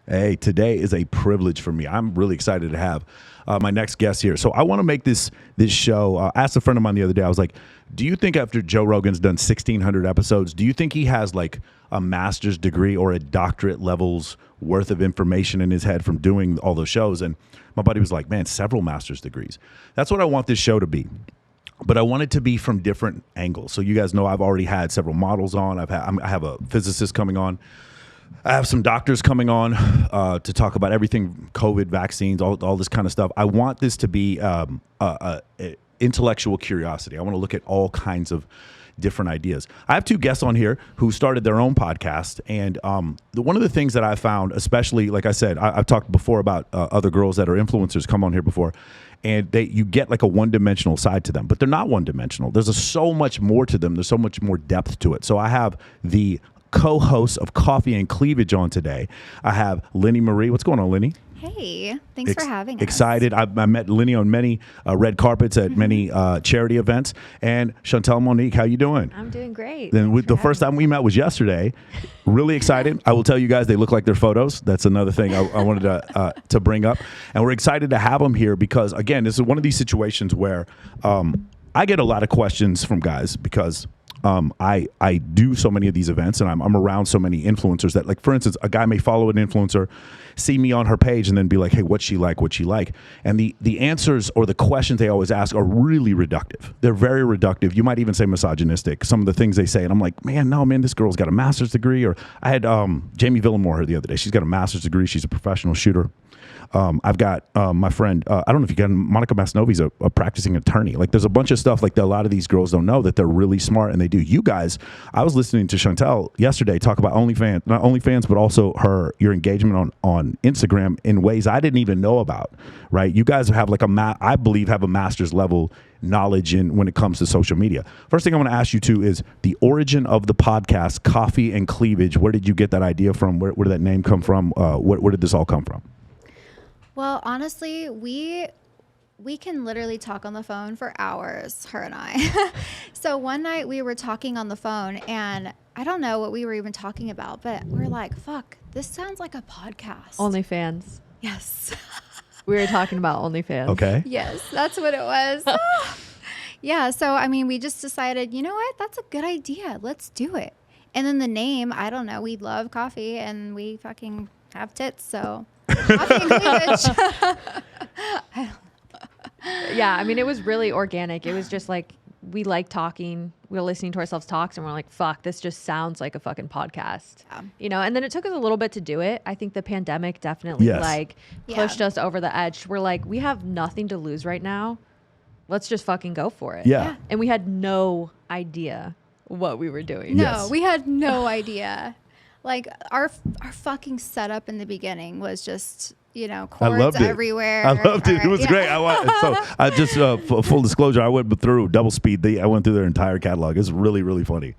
Hey, today is a privilege for me. I'm really excited to have my next guest here. So I want to make this show. I asked a friend of mine the other day, I was like, do you think after Joe Rogan's done 1,600 episodes, do you think he has like a master's degree or a doctorate level's worth of information in his head from doing all those shows? And my buddy was like, man, several master's degrees. That's what I want this show to be. But I want it to be from different angles. So you guys know I've already had several models on. I have a physicist coming on. I have some doctors coming on to talk about everything, COVID, vaccines, all this kind of stuff. I want this to be intellectual curiosity. I want to look at all kinds of different ideas. I have two guests on here who started their own podcast. And one of the things that I found, especially, like I said, I've talked before about other girls that are influencers come on here before. And you get like a one-dimensional side to them, but they're not one-dimensional. There's so much more to them. There's so much more depth to it. So I have the co-host of Coffee and Cleavage on today. I have Lynnie Marie. What's going on, Lynnie? Hey, thanks for having us. Excited. I met Lynnie on many red carpets at many charity events. And Shantal, Monique, how you doing? I'm doing great. Then the first time we met was yesterday. Really excited. I will tell you guys, they look like their photos. That's another thing I wanted to bring up. And we're excited to have them here because, again, this is one of these situations where I get a lot of questions from guys because I do so many of these events and I'm around so many influencers that, like, for instance, a guy may follow an influencer, see me on her page and then be like, hey, what's she like? And the answers or the questions they always ask are really reductive. They're very reductive. You might even say misogynistic, some of the things they say. And I'm like, man, this girl's got a master's degree. Or I had Jamie Villamore here the other day. She's got a master's degree. She's a professional shooter. I've got my friend, I don't know if you got Monica Masnovi's a practicing attorney. Like, there's a bunch of stuff like that a lot of these girls don't know that they're really smart and they do. You guys, I was listening to Shantel yesterday talk about OnlyFans, not OnlyFans, but also your engagement on Instagram in ways I didn't even know about, right? You guys have like I believe have a master's level knowledge when it comes to social media. First thing I want to ask you too is the origin of the podcast, Coffee and Cleavage. Where did you get that idea from? Where did that name come from? Where did this all come from? Well, honestly, we can literally talk on the phone for hours, her and I. So one night we were talking on the phone and I don't know what we were even talking about, but we're like, fuck, this sounds like a podcast. OnlyFans. Yes. We were talking about OnlyFans. Okay. Yes, that's what it was. Yeah, so I mean, we just decided, you know what? That's a good idea. Let's do it. And then the name, I don't know, we love coffee and we fucking have tits, so Coffee and Cleavage. Yeah, I mean, it was really organic. It was just like, we like talking. We were listening to ourselves talk, and we're like, fuck, this just sounds like a fucking podcast. Yeah. You know, and then it took us a little bit to do it. I think the pandemic definitely pushed us over the edge. We're like, we have nothing to lose right now. Let's just fucking go for it. Yeah. And we had no idea what we were doing. No, we had no idea. Like our fucking setup in the beginning was just, cords everywhere. I loved it. It was great. I just full disclosure, I went through double speed. I went through their entire catalog. It's really, really funny.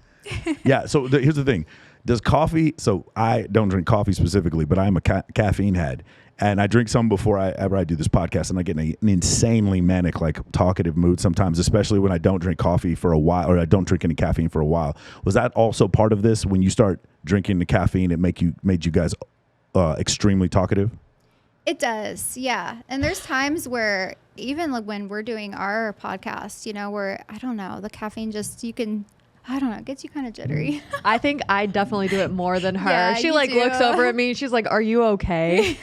Yeah. So here's the thing. Does coffee? So I don't drink coffee specifically, but I'm a caffeine head, and I drink some before I do this podcast, and I get in an insanely manic, like talkative mood sometimes, especially when I don't drink coffee for a while, or I don't drink any caffeine for a while. Was that also part of this? When you start drinking the caffeine, it made you guys extremely talkative? It does, yeah. And there's times where even like when we're doing our podcast, where I don't know, the caffeine just gets you kind of jittery. I think I definitely do it more than her. Yeah, she like looks over at me and she's like, "Are you okay?"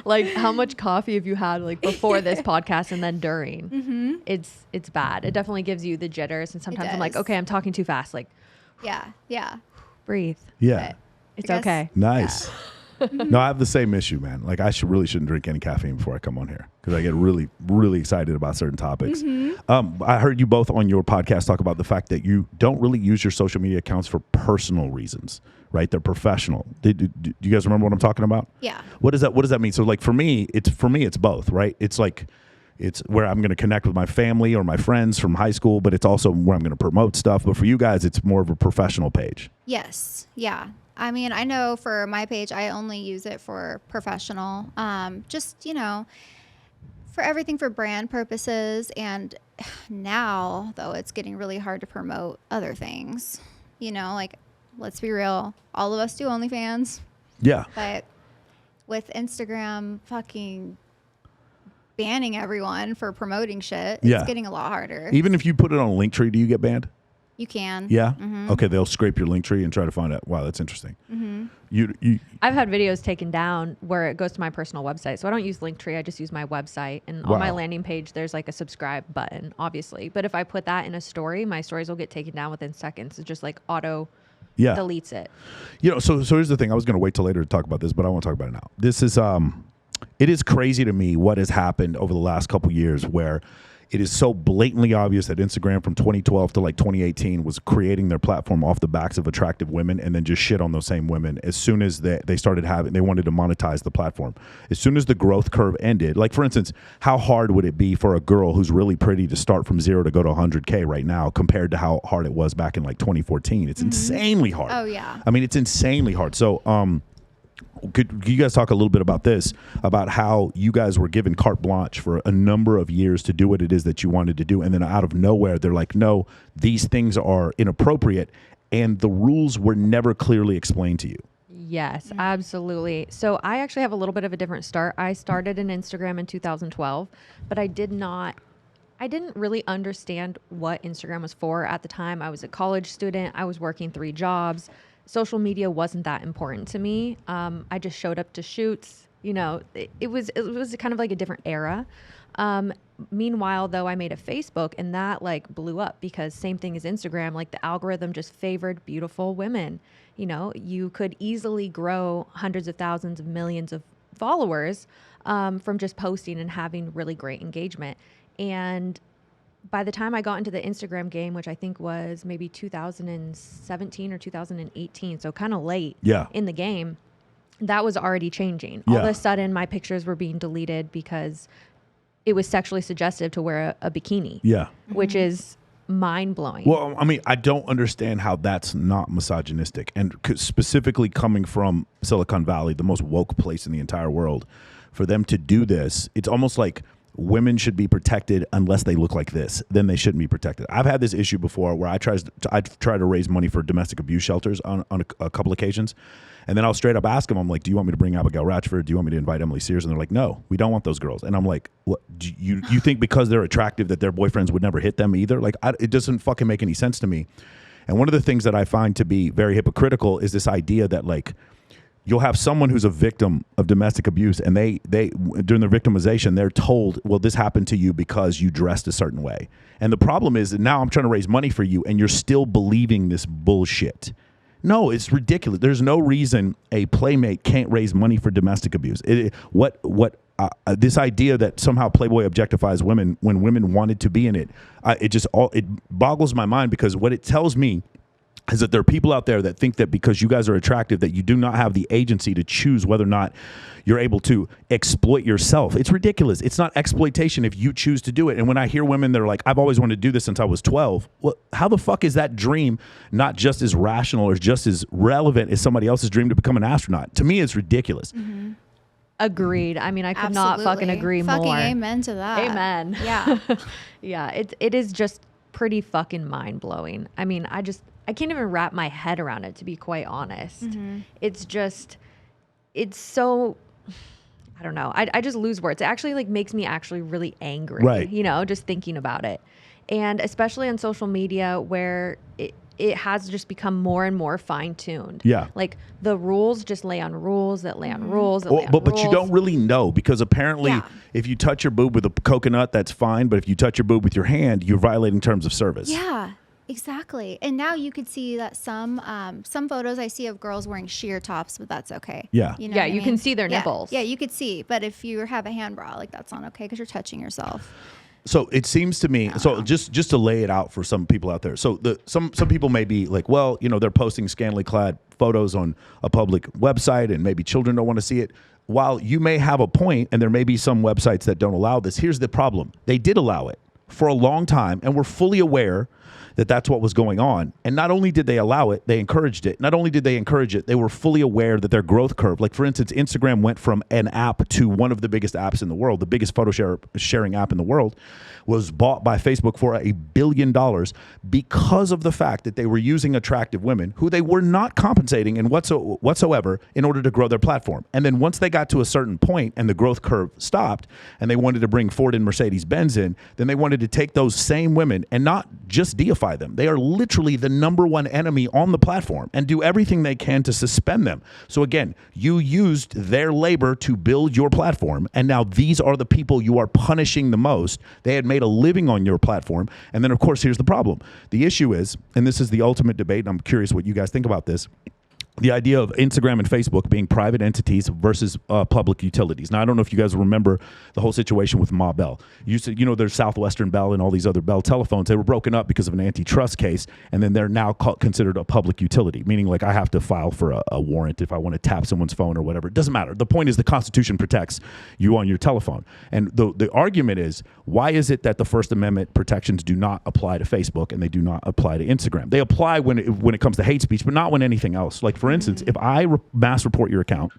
Like, how much coffee have you had like before this podcast and then during? Mm-hmm. It's bad. It definitely gives you the jitters, and sometimes I'm like, okay, I'm talking too fast. Like, yeah. Breathe. Yeah. But it's okay. Nice. Yeah. No, I have the same issue, man. Like, I really shouldn't drink any caffeine before I come on here because I get really, really excited about certain topics. Mm-hmm. I heard you both on your podcast talk about the fact that you don't really use your social media accounts for personal reasons, right? They're professional. Do you guys remember what I'm talking about? Yeah. What does that mean? So, like, for me, it's both, right? It's like, it's where I'm going to connect with my family or my friends from high school, but it's also where I'm going to promote stuff. But for you guys, it's more of a professional page. Yes. Yeah. I mean, I know for my page, I only use it for professional, just, for everything for brand purposes. And now, though, it's getting really hard to promote other things, like, let's be real. All of us do OnlyFans. Yeah. But with Instagram fucking banning everyone for promoting shit, Yeah. it's getting a lot harder. Even if you put it on a link tree, do you get banned? You can. Yeah. Okay, they'll scrape your link tree and try to find out. Wow, that's interesting. You I've had videos taken down where it goes to my personal website. So I don't use Linktree. I just use my website. And on my Wow. landing page, there's like a subscribe button, obviously. But if I put that in a story, my stories will get taken down within seconds. It just like auto yeah. deletes it. You know, so here's the thing. I was going to wait till later to talk about this, but I want to talk about it now. This is it is crazy to me what has happened over the last couple years where it is so blatantly obvious that Instagram from 2012 to like 2018 was creating their platform off the backs of attractive women and then just shit on those same women as soon as they started having, they wanted to monetize the platform. As soon as the growth curve ended, like for instance, how hard would it be for a girl who's really pretty to start from 0 to go to 100K right now compared to how hard it was back in like 2014? It's insanely hard. Oh, yeah. I mean, it's insanely hard. So, could you guys talk a little bit about this, about how you guys were given carte blanche for a number of years to do what it is that you wanted to do, and then out of nowhere they're like, no, these things are inappropriate, and the rules were never clearly explained to you? Yes, absolutely. So I actually have a little bit of a different start. I started an Instagram in 2012, but I didn't really understand what Instagram was for at the time. I was a college student. I was working 3 jobs. Social media wasn't that important to me. I just showed up to shoots. You know, it was kind of like a different era. Meanwhile, though, I made a Facebook and that like blew up because same thing as Instagram, like the algorithm just favored beautiful women. You know, you could easily grow hundreds of thousands of millions of followers from just posting and having really great engagement. And by the time I got into the Instagram game, which I think was maybe 2017 or 2018, so kind of late in the game, that was already changing. All of a sudden, my pictures were being deleted because it was sexually suggestive to wear a bikini, which is mind-blowing. Well, I mean, I don't understand how that's not misogynistic. And specifically coming from Silicon Valley, the most woke place in the entire world, for them to do this, it's almost like women should be protected unless they look like this. Then they shouldn't be protected. I've had this issue before where I try to raise money for domestic abuse shelters on a couple occasions. And then I'll straight up ask them, I'm like, do you want me to bring Abigail Ratchford? Do you want me to invite Emily Sears? And they're like, no, we don't want those girls. And I'm like, what? Do you think because they're attractive that their boyfriends would never hit them either? Like, it doesn't fucking make any sense to me. And one of the things that I find to be very hypocritical is this idea that like, you'll have someone who's a victim of domestic abuse and they during their victimization, they're told, well, this happened to you because you dressed a certain way. And the problem is that now I'm trying to raise money for you and you're still believing this bullshit. No, it's ridiculous. There's no reason a playmate can't raise money for domestic abuse. This idea that somehow Playboy objectifies women when women wanted to be in it, it boggles my mind, because what it tells me is that there are people out there that think that because you guys are attractive that you do not have the agency to choose whether or not you're able to exploit yourself. It's ridiculous. It's not exploitation if you choose to do it. And when I hear women, they're like, I've always wanted to do this since I was 12. Well, how the fuck is that dream not just as rational or just as relevant as somebody else's dream to become an astronaut? To me, it's ridiculous. Mm-hmm. Agreed. I mean, I could not fucking agree fucking more. Amen to that. Amen. Yeah. Yeah, it is just pretty fucking mind-blowing. I mean, I can't even wrap my head around it, to be quite honest. Mm-hmm. It's so, I don't know. I just lose words. It actually like makes me actually really angry, right? You know, just thinking about it. And especially on social media where it has just become more and more fine-tuned. Yeah. Like the rules just lay on rules that lay on rules that lay on rules. But you don't really know, because apparently if you touch your boob with a coconut, that's fine. But if you touch your boob with your hand, you're violating terms of service. Yeah. Exactly. And now you could see that some photos I see of girls wearing sheer tops, but that's okay. Yeah. You know yeah, you can see their nipples. Yeah, you could see. But if you have a hand bra, like that's not okay because you're touching yourself. So it seems to me, so just to lay it out for some people out there. So some people may be like, well, you know, they're posting scantily clad photos on a public website and maybe children don't want to see it. While you may have a point and there may be some websites that don't allow this, here's the problem. They did allow it. for a long time and were fully aware that that's what was going on. And not only did they allow it, they encouraged it. Not only did they encourage it, they were fully aware that their growth curve, like for instance, Instagram went from an app to one of the biggest apps in the world, the biggest photo sharing app in the world, was bought by Facebook for $1 billion because of the fact that they were using attractive women who they were not compensating in whatsoever in order to grow their platform. And then once they got to a certain point and the growth curve stopped and they wanted to bring Ford and Mercedes-Benz in, then they wanted to take those same women and not just deify them. They are literally the number one enemy on the platform and do everything they can to suspend them. So again, you used their labor to build your platform, and now these are the people you are punishing the most. They had made a living on your platform. And then of course, here's the problem. The issue is, and this is the ultimate debate, and I'm curious what you guys think about this, the idea of Instagram and Facebook being private entities versus public utilities. Now, I don't know if you guys remember the whole situation with Ma Bell. There's Southwestern Bell and all these other Bell telephones. They were broken up because of an antitrust case, and then they're now considered a public utility, meaning like I have to file for a warrant if I want to tap someone's phone or whatever. It doesn't matter. The point is the Constitution protects you on your telephone. And the argument is, why is it that the First Amendment protections do not apply to Facebook and they do not apply to Instagram? They apply when it comes to hate speech, but not when anything else. Like, for instance, if I mass report your account,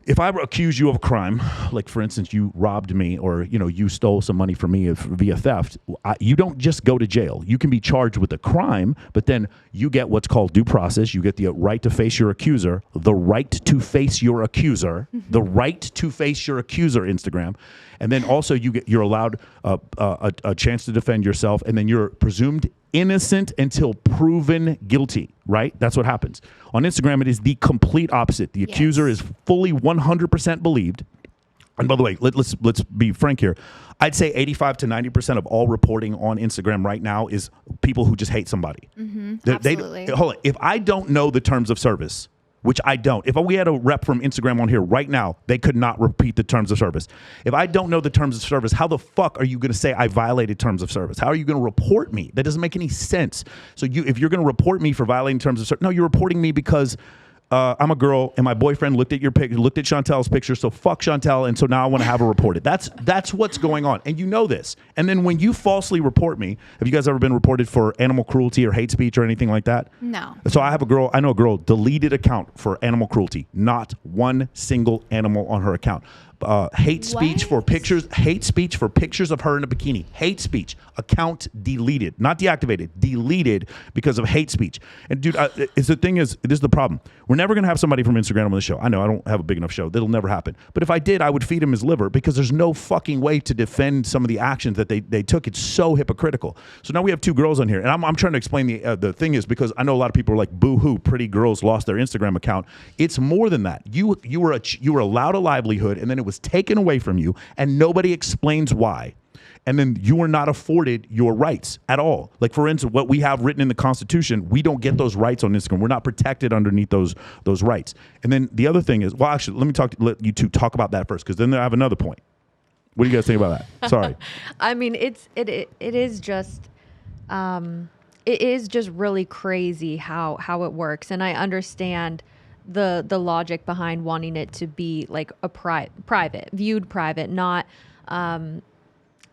if I accuse you of a crime, like for instance, you robbed me or you stole some money from me via theft, you don't just go to jail. You can be charged with a crime, but then you get what's called due process. You get the right to face your accuser, the right to face your accuser, the right to face your accuser, Instagram. And then also you're allowed a chance to defend yourself, and then you're presumed innocent until proven guilty, right? That's what happens. On Instagram, it is the complete opposite. The accuser is fully 100% believed. And by the way, let's be frank here. I'd say 85 to 90% of all reporting on Instagram right now is people who just hate somebody. Absolutely. Hold on. If I don't know the terms of service, which I don't. If we had a rep from Instagram on here right now, they could not repeat the terms of service. If I don't know the terms of service, how the fuck are you going to say I violated terms of service? How are you going to report me? That doesn't make any sense. So if you're going to report me for violating terms of service, no, you're reporting me because I'm a girl and my boyfriend looked at Shantel's picture, so fuck Shantel, and so now I want to have her reported. That's what's going on, and you know this. And then when you falsely report me, have you guys ever been reported for animal cruelty or hate speech or anything like that? No. So I know a girl, deleted account for animal cruelty, not one single animal on her account. Hate speech for pictures of her in a bikini. Hate speech, account deleted, not deactivated, deleted because of hate speech. And dude, this is the problem. We're never going to have somebody from Instagram on the show. I know I don't have a big enough show. That'll never happen. But if I did, I would feed him his liver because there's no fucking way to defend some of the actions that they took. It's so hypocritical. So now we have two girls on here, and I'm trying to explain the thing is because I know a lot of people are like, boo-hoo, pretty girls lost their Instagram account. It's more than that. You were allowed a livelihood, and then it was taken away from you, and nobody explains why. And then you are not afforded your rights at all. Like, for instance, what we have written in the Constitution, we don't get those rights on Instagram. We're not protected underneath those rights. And then the other thing is, well, actually, let you two talk about that first, because then I have another point. What do you guys think about that? Sorry. I mean, it is just really crazy how it works, and I understand the logic behind wanting it to be like a viewed private, not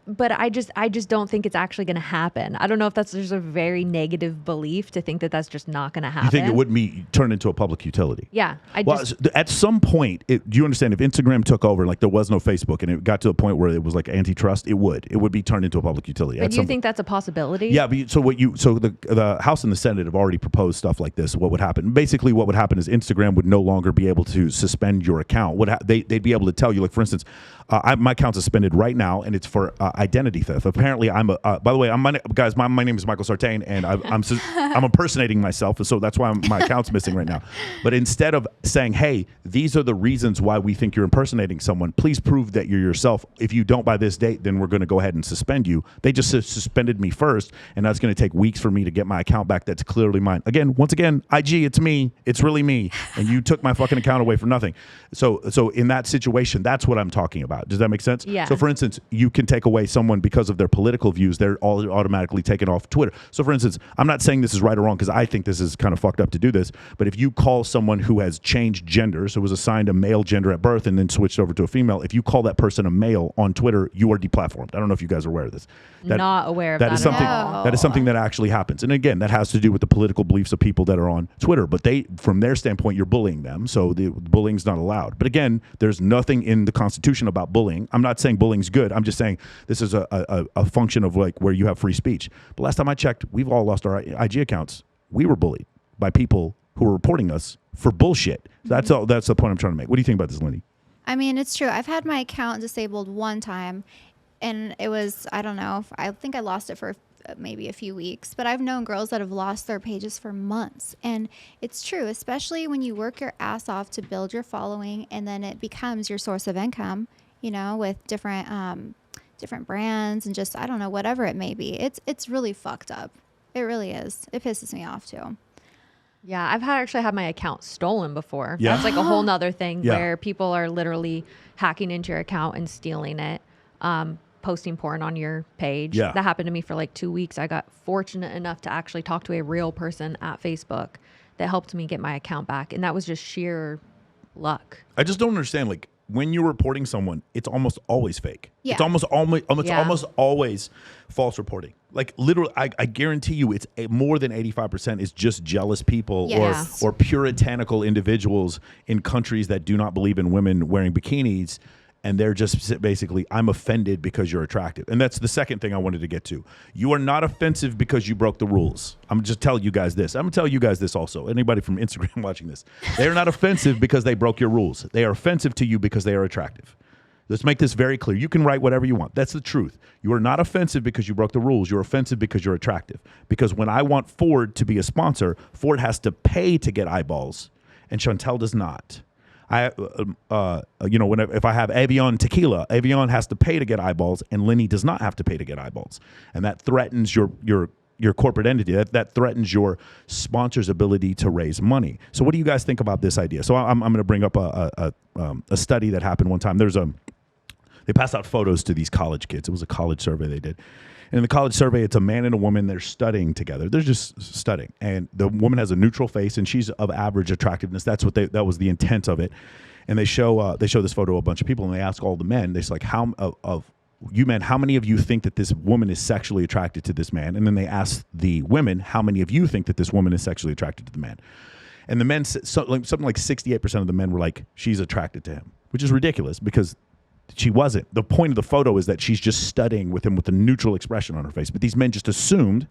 but I just don't think it's actually going to happen. I don't know if that's just a very negative belief to think that that's just not going to happen. You think it wouldn't be turned into a public utility? Yeah. At some point, do you understand, if Instagram took over, like there was no Facebook, and it got to a point where it was like antitrust, it would be turned into a public utility. But do you think that's a possibility? Yeah. But the House and the Senate have already proposed stuff like this. What would happen? Basically, what would happen is Instagram would no longer be able to suspend your account. They'd be able to tell you, like, for instance, my account's suspended right now, and it's for identity theft. Apparently, by the way, my name is Michael Sartain, and I'm impersonating myself, so that's why my account's missing right now. But instead of saying, hey, these are the reasons why we think you're impersonating someone, please prove that you're yourself. If you don't by this date, then we're going to go ahead and suspend you. They just suspended me first, and that's going to take weeks for me to get my account back that's clearly mine. Once again, IG, it's me. It's really me. And you took my fucking account away for nothing. So in that situation, that's what I'm talking about. Does that make sense? Yeah. So for instance, you can take away way someone, because of their political views, they're all automatically taken off Twitter. So for instance, I'm not saying this is right or wrong, because I think this is kind of fucked up to do this, but if you call someone who has changed gender, so was assigned a male gender at birth and then switched over to a female, if you call that person a male on Twitter, you are deplatformed. I don't know if you guys are aware of this. Not aware of that. Is something that is something that actually happens. And again, that has to do with the political beliefs of people that are on Twitter. But they, from their standpoint, you're bullying them. So the bullying's not allowed. But again, there's nothing in the Constitution about bullying. I'm not saying bullying's good. I'm just saying this is a function of like where you have free speech. But last time I checked, we've all lost our IG accounts. We were bullied by people who were reporting us for bullshit. So that's all. That's the point I'm trying to make. What do you think about this, Lynnie? I mean, it's true. I've had my account disabled one time, and it was, I don't know, I think I lost it for maybe a few weeks, but I've known girls that have lost their pages for months. And it's true, especially when you work your ass off to build your following, and then it becomes your source of income, you know, with different brands and just, I don't know, whatever it may be. It's really fucked up. It really is. It pisses me off too. Yeah, I've actually had my account stolen before. Yeah. That's like a whole nother thing Yeah. where people are literally hacking into your account and stealing it, posting porn on your page. Yeah. That happened to me for like 2 weeks. I got fortunate enough to actually talk to a real person at Facebook that helped me get my account back. And that was just sheer luck. I just don't understand. Like when you're reporting someone, it's almost always fake. Yeah. It's almost Yeah. always false reporting. Like literally, I guarantee you, it's more than 85% is just jealous people Yes. or puritanical individuals in countries that do not believe in women wearing bikinis. And they're just basically, I'm offended because you're attractive. And that's the second thing I wanted to get to. You are not offensive because you broke the rules. I'm just telling you guys this. I'm going to tell you guys this also. Anybody from Instagram watching this. They are not offensive because they broke your rules. They are offensive to you because they are attractive. Let's make this very clear. You can write whatever you want. That's the truth. You are not offensive because you broke the rules. You're offensive because you're attractive. Because when I want Ford to be a sponsor, Ford has to pay to get eyeballs, and Shantel does not. If I have Avion tequila, Avion has to pay to get eyeballs, and Lynnie does not have to pay to get eyeballs, and that threatens your corporate entity. That threatens your sponsor's ability to raise money. So, what do you guys think about this idea? So, I'm going to bring up a study that happened one time. They passed out photos to these college kids. It was a college survey they did. And in the college survey, it's a man and a woman. They're studying together. They're just studying. And the woman has a neutral face, and she's of average attractiveness. That was the intent of it. And they show this photo to a bunch of people, and they ask all the men. They're like, how many of you think that this woman is sexually attracted to this man? And then they ask the women, how many of you think that this woman is sexually attracted to the man? And the men, something like 68% of the men were like, she's attracted to him, which is ridiculous because she wasn't. The point of the photo is that she's just studying with him with a neutral expression on her face. But these men just assumed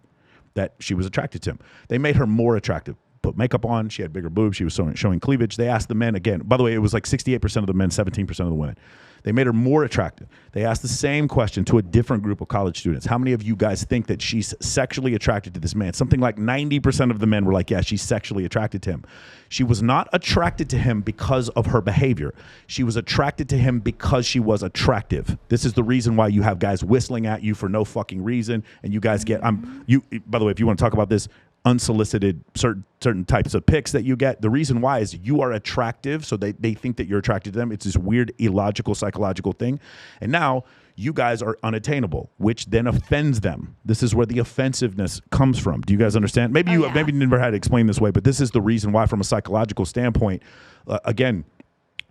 that she was attracted to him. They made her more attractive. Put makeup on. She had bigger boobs. She was showing cleavage. They asked the men again. By the way, it was like 68% of the men, 17% of the women. They made her more attractive. They asked the same question to a different group of college students. How many of you guys think that she's sexually attracted to this man? Something like 90% of the men were like, yeah, she's sexually attracted to him. She was not attracted to him because of her behavior. She was attracted to him because she was attractive. This is the reason why you have guys whistling at you for no fucking reason. And you guys get, by the way, if you want to talk about this, unsolicited certain types of pics that you get. The reason why is you are attractive, so they think that you're attracted to them. It's this weird illogical psychological thing. And now you guys are unattainable, which then offends them. This is where the offensiveness comes from. Do you guys understand? Maybe you never had to explain this way, but this is the reason why from a psychological standpoint, again,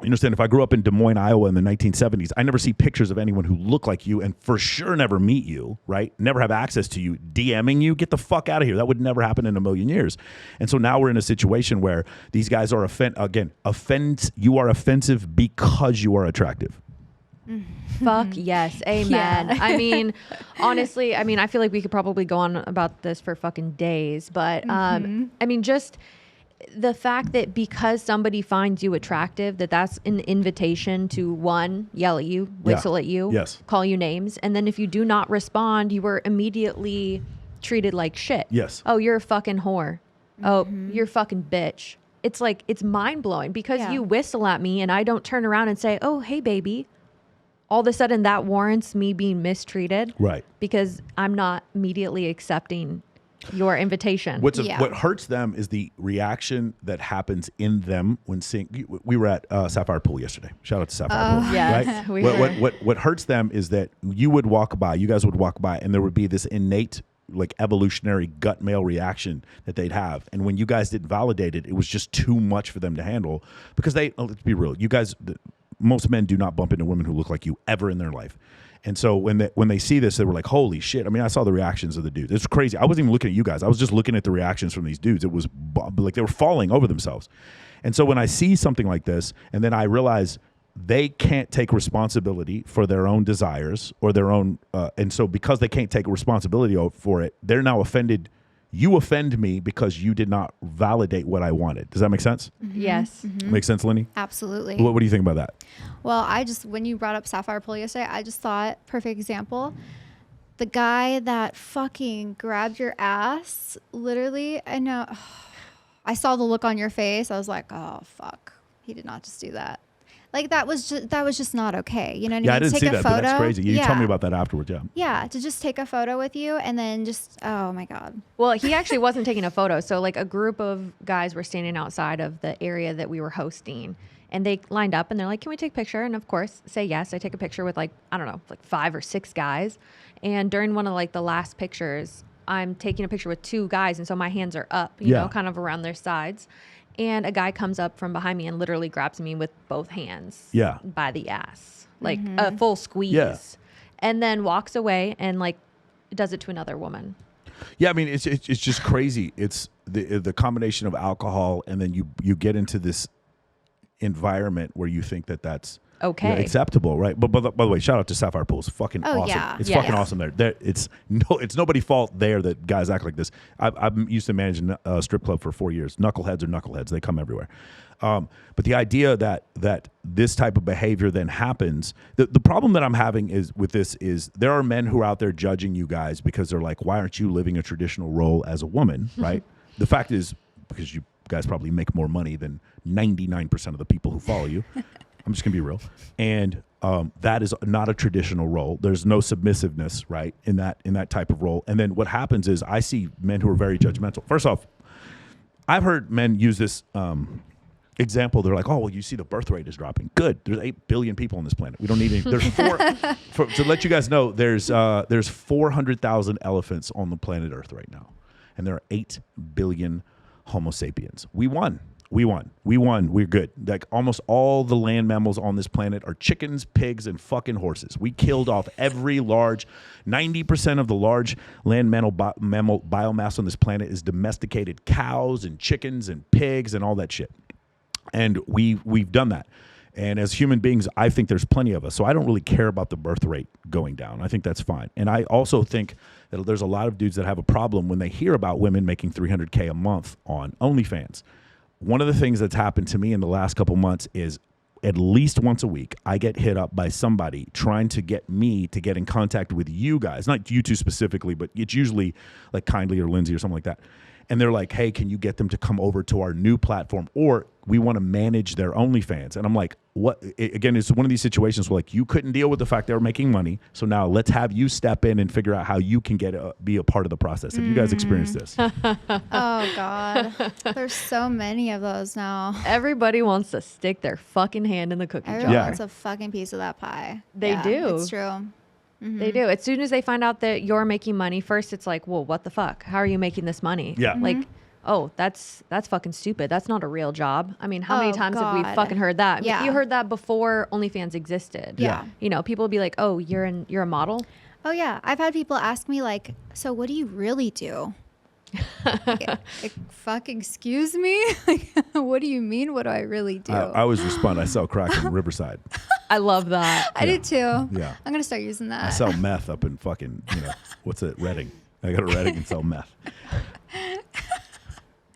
you understand, if I grew up in Des Moines, Iowa in the 1970s, I never see pictures of anyone who look like you and for sure never meet you, right? Never have access to you, DMing you. Get the fuck out of here. That would never happen in a million years. And so now we're in a situation where these guys are you are offensive because you are attractive. Fuck yes. Amen. Yeah. I mean, honestly, I feel like we could probably go on about this for fucking days, but just the fact that because somebody finds you attractive, that's an invitation to, one, yell at you, whistle at you, call you names. And then if you do not respond, you were immediately treated like shit. Yes. Oh, you're a fucking whore. Oh, you're a fucking bitch. It's like, it's mind blowing because you whistle at me and I don't turn around and say, oh, hey, baby. All of a sudden that warrants me being mistreated. Right. Because I'm not immediately accepting your invitation. What hurts them is the reaction that happens in them when seeing. We were at Sapphire Pool yesterday. Shout out to Sapphire Pool. Yes, right? What hurts them is that you guys would walk by, and there would be this innate, like, evolutionary gut male reaction that they'd have, and when you guys didn't validate it, it was just too much for them to handle, because let's be real, you guys, most men do not bump into women who look like you ever in their life. And so when they see this, they were like, holy shit. I mean, I saw the reactions of the dudes. It's crazy. I wasn't even looking at you guys. I was just looking at the reactions from these dudes. It was like they were falling over themselves. And so when I see something like this, and then I realize they can't take responsibility for their own desires or their own, and so because they can't take responsibility for it, they're now offended. You offend me because you did not validate what I wanted. Does that make sense? Mm-hmm. Yes. Mm-hmm. Makes sense, Lynnie? Absolutely. What do you think about that? Well, when you brought up Sapphire Pool yesterday, I just thought, perfect example, the guy that fucking grabbed your ass, literally, I know, I saw the look on your face. I was like, oh, fuck. He did not just do that. Like, that was just not okay. You know what I mean? I didn't take see a that, photo. but that's crazy. You told me about that afterwards, yeah. Yeah, to just take a photo with you and then just, oh my God. Well, he actually wasn't taking a photo. So, like, a group of guys were standing outside of the area that we were hosting, and they lined up and they're like, can we take a picture? And of course, say yes. I take a picture with, like, I don't know, like 5 or 6 guys. And during one of, like, the last pictures, I'm taking a picture with 2 guys. And so my hands are up, you know, kind of around their sides. And a guy comes up from behind me and literally grabs me with both hands by the ass, like a full squeeze, and then walks away and, like, does it to another woman. Yeah, I mean, it's just crazy. It's the combination of alcohol, and then you get into this environment where you think that that's okay, acceptable, right? But by the way, shout out to Sapphire Pool. It's fucking awesome. Yeah. It's fucking awesome there. It's nobody's fault there that guys act like this. I'm used to managing a strip club for 4 years. Knuckleheads are knuckleheads. They come everywhere. But the idea that this type of behavior then happens, the problem that I'm having is there are men who are out there judging you guys because they're like, why aren't you living a traditional role as a woman, right? The fact is, because you guys probably make more money than 99% of the people who follow you. I'm just gonna be real, and that is not a traditional role. There's no submissiveness, right, in that type of role. And then what happens is I see men who are very judgmental. First off, I've heard men use this example. They're like, "Oh, well, you see the birth rate is dropping. Good. There's 8 billion people on this planet. We don't need any." There's to let you guys know, there's 400,000 elephants on the planet Earth right now, and there are 8 billion Homo sapiens. We won. We're good. Like, almost all the land mammals on this planet are chickens, pigs, and fucking horses. We killed off every 90% of the large land mammal biomass on this planet is domesticated cows and chickens and pigs and all that shit. And we've done that. And as human beings, I think there's plenty of us. So I don't really care about the birth rate going down. I think that's fine. And I also think that there's a lot of dudes that have a problem when they hear about women making $300K a month on OnlyFans. One of the things that's happened to me in the last couple months is at least once a week, I get hit up by somebody trying to get me to get in contact with you guys. Not you two specifically, but it's usually like Kindly or Lindsay or something like that. And they're like, hey, can you get them to come over to our new platform? Or we want to manage their OnlyFans. And I'm like, what? Again, it's one of these situations where, like, you couldn't deal with the fact they were making money. So now let's have you step in and figure out how you can be a part of the process. Have you guys experienced this? Oh, God. There's so many of those now. Everybody wants to stick their fucking hand in the cookie jar. Everyone wants a fucking piece of that pie. They do. It's true. Mm-hmm. They do. As soon as they find out that you're making money, first it's like, well, what the fuck? How are you making this money? Yeah. Like, oh, that's fucking stupid. That's not a real job. I mean, how many times have we fucking heard that? Yeah. You heard that before OnlyFans existed. Yeah. You know, people would be like, oh, you're a model? Oh, yeah. I've had people ask me, like, so what do you really do? like, fucking excuse me? Like, what do you mean? What do I really do? I always respond, I sell crack in Riverside. I love that. I do too. Yeah. I'm going to start using that. I sell meth up in fucking, what's it, Reading. I go to Reading and sell meth.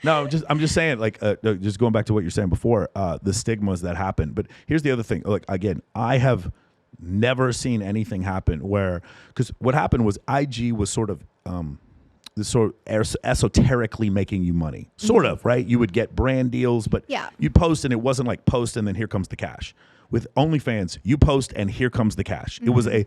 No, I'm just saying, like, just going back to what you're saying before, the stigmas that happen. But here's the other thing. Like, again, I have never seen anything happen because what happened was IG was sort of this sort of esoterically making you money, sort of, right? You would get brand deals, but you'd post and it wasn't like post and then here comes the cash. With OnlyFans, you post and here comes the cash. It was and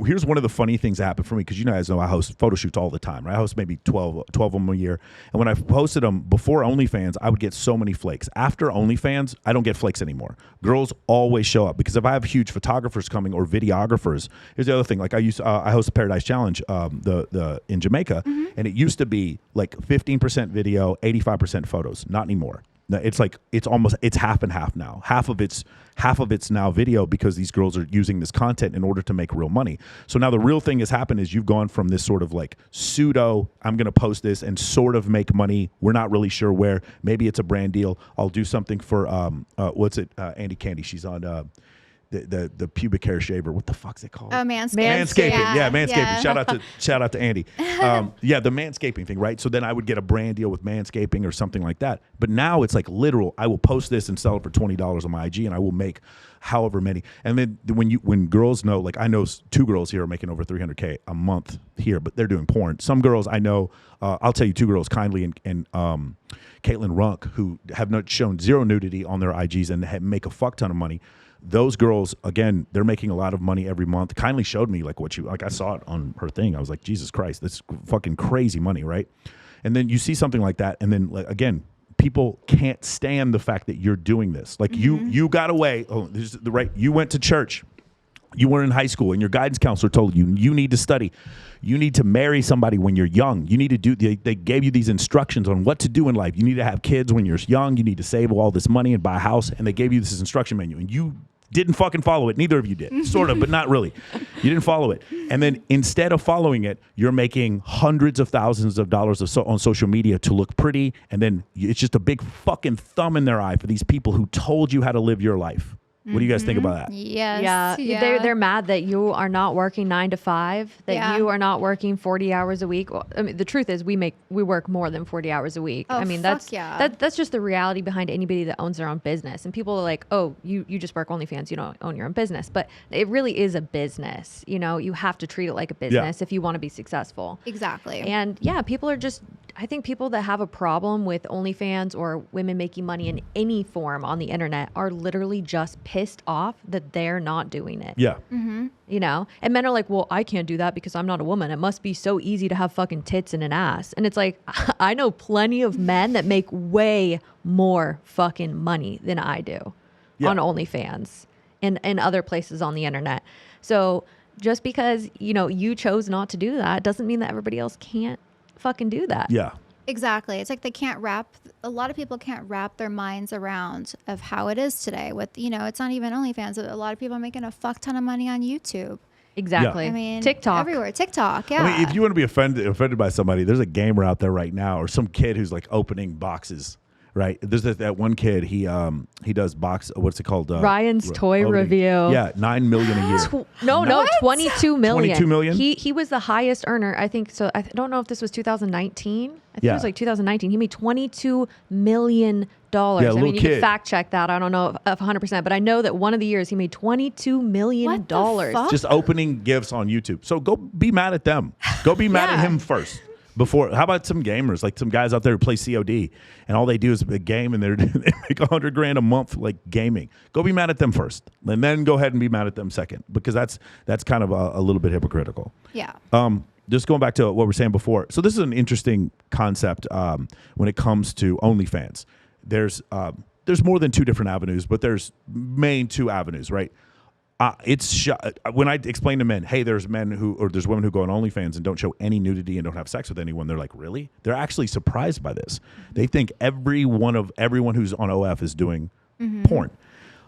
here's one of the funny things that happened for me, because you guys know I host photo shoots all the time, right? I host maybe 12 of them a year. And when I posted them before OnlyFans, I would get so many flakes. After OnlyFans, I don't get flakes anymore. Girls always show up, because if I have huge photographers coming or videographers, here's the other thing. Like I host a Paradise Challenge in Jamaica, and it used to be like 15% video, 85% photos. Not anymore. It's like it's half and half now. Half of it's now video, because these girls are using this content in order to make real money. So now the real thing has happened is you've gone from this sort of like pseudo, I'm going to post this and sort of make money. We're not really sure where. Maybe it's a brand deal. I'll do something for Andy Candy. She's on the pubic hair shaver. What the fuck's it called? Oh, Manscaping. Manscaping. Yeah, Manscaping. Yeah. Shout out to Andy. Yeah, the Manscaping thing, right? So then I would get a brand deal with Manscaping or something like that. But now it's like literal. I will post this and sell it for $20 on my IG, and I will make however many. And then when girls know, like I know 2 girls here are making over $300K a month here, but they're doing porn. Some girls I know, I'll tell you 2 girls, Kindly and Caitlin Runk, who have shown zero nudity on their IGs and make a fuck ton of money. Those girls, again, they're making a lot of money every month. Kindly showed me like I saw it on her thing. I was like, Jesus Christ, that's fucking crazy money, right? And then you see something like that, and then like, again, people can't stand the fact that you're doing this. Like you got away. Oh, this is the right. You went to church. You were in high school, and your guidance counselor told you need to study. You need to marry somebody when you're young. You need to do. They gave you these instructions on what to do in life. You need to have kids when you're young. You need to save all this money and buy a house. And they gave you this instruction menu, and you didn't fucking follow it. Neither of you did. Sort of, but not really. You didn't follow it. And then instead of following it, you're making hundreds of thousands of dollars on social media to look pretty. And then it's just a big fucking thumb in their eye for these people who told you how to live your life. What do you guys think about that? Yes. Yeah. They're mad that you are not working 9 to 5, that you are not working 40 hours a week. Well, I mean, the truth is we work more than 40 hours a week. Oh, I mean, that's just the reality behind anybody that owns their own business. And people are like, oh, you just work OnlyFans, you don't own your own business. But it really is a business. You know, you have to treat it like a business if you want to be successful. Exactly. And people are just, I think people that have a problem with OnlyFans or women making money in any form on the internet are literally just pissed off that they're not doing it. Yeah. Mm-hmm. You know, and men are like, well, I can't do that because I'm not a woman. It must be so easy to have fucking tits and an ass. And it's like, I know plenty of men that make way more fucking money than I do on OnlyFans and other places on the internet. So just because, you chose not to do that doesn't mean that everybody else can't fucking do that. Yeah. Exactly. It's like a lot of people can't wrap their minds around of how it is today with, it's not even OnlyFans. A lot of people are making a fuck ton of money on YouTube. Exactly. I mean, TikTok. Everywhere. TikTok. Yeah. I mean, if you want to be offended by somebody, there's a gamer out there right now, or some kid who's like opening boxes. Right, there's that one kid. He does box. What's it called? Ryan's toy review. Yeah, $9 million a year. No, 22 million. 22 million. He was the highest earner. I think so. I don't know if this was 2019. I think it was like 2019. He made $22 million. I mean, you can fact check that. I don't know if 100%, but I know that one of the years he made $22 million. What the fuck? Just opening gifts on YouTube. So go be mad at them. Go be mad at him first. How about some gamers, like some guys out there who play COD, and all they do is a game, and they make $100,000 a month like gaming. Go be mad at them first, and then go ahead and be mad at them second, because that's kind of a little bit hypocritical. Yeah. Just going back to what we were saying before. So this is an interesting concept when it comes to OnlyFans. There's more than 2 different avenues, but there's main 2 avenues, right? When I explain to men, hey, there's women who go on OnlyFans and don't show any nudity and don't have sex with anyone. They're like, really? They're actually surprised by this. They think everyone who's on OF is doing porn.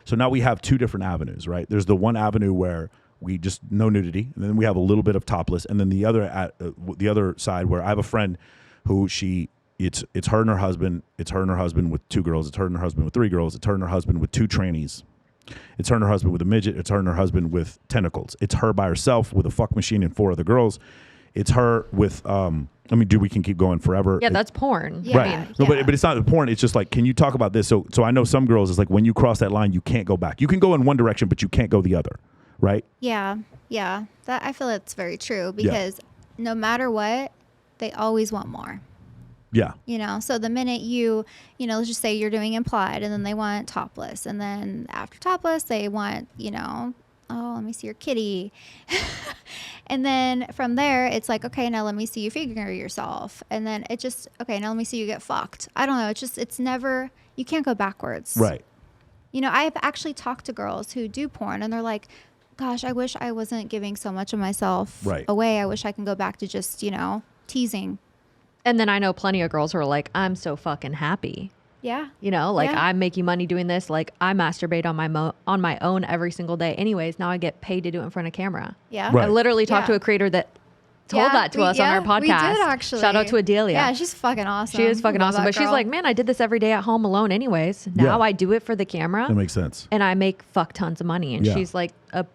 So now we have 2 different avenues, right? There's the one avenue where we just no nudity, and then we have a little bit of topless, and then the other side where I have a friend who it's her and her husband. It's her and her husband with 2 girls. It's her and her husband with 3 girls. It's her and her husband with 2 trannies. It's her and her husband with a midget. It's her and her husband with tentacles. It's her by herself with a fuck machine and 4 other girls. It's her with, we can keep going forever. Yeah, that's porn. Yeah. Right. No, but it's not porn. It's just like, can you talk about this? So I know some girls, it's like when you cross that line, you can't go back. You can go in one direction, but you can't go the other. Right? Yeah. Yeah. I feel that's very true, because no matter what, they always want more. Yeah. You know, so the minute let's just say you're doing implied and then they want topless. And then after topless, they want, oh, let me see your kitty. And then from there, it's like, okay, now let me see you figure yourself. And then it just, okay, now let me see you get fucked. I don't know. It's never, you can't go backwards. Right. I've actually talked to girls who do porn and they're like, gosh, I wish I wasn't giving so much of myself away. I wish I can go back to just, teasing. And then I know plenty of girls who are like, I'm so fucking happy. Yeah. I'm making money doing this. Like I masturbate on my own every single day. Anyways, now I get paid to do it in front of camera. Yeah. Right. I literally talked to a creator that told that to us on our podcast. We did actually. Shout out to Adelia. Yeah, she's fucking awesome. She is fucking Love awesome. that But she's girl. like, man, I did this every day at home alone anyways. Now I do it for the camera. That makes sense. And I make fuck tons of money. And she's like a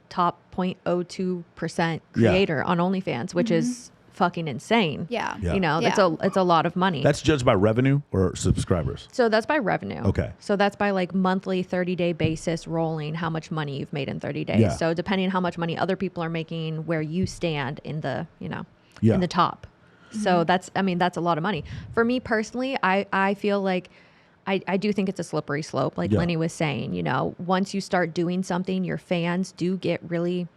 top 0.02% creator on OnlyFans, which is fucking insane. Yeah. It's a lot of money. That's judged by revenue or subscribers? So that's by revenue. Okay. So that's by like monthly 30-day basis rolling how much money you've made in 30 days. Yeah. So depending on how much money other people are making, where you stand in the, in the top. So that's a lot of money. For me personally, I feel like I do think it's a slippery slope. Like Lynnie was saying, once you start doing something, your fans do get really,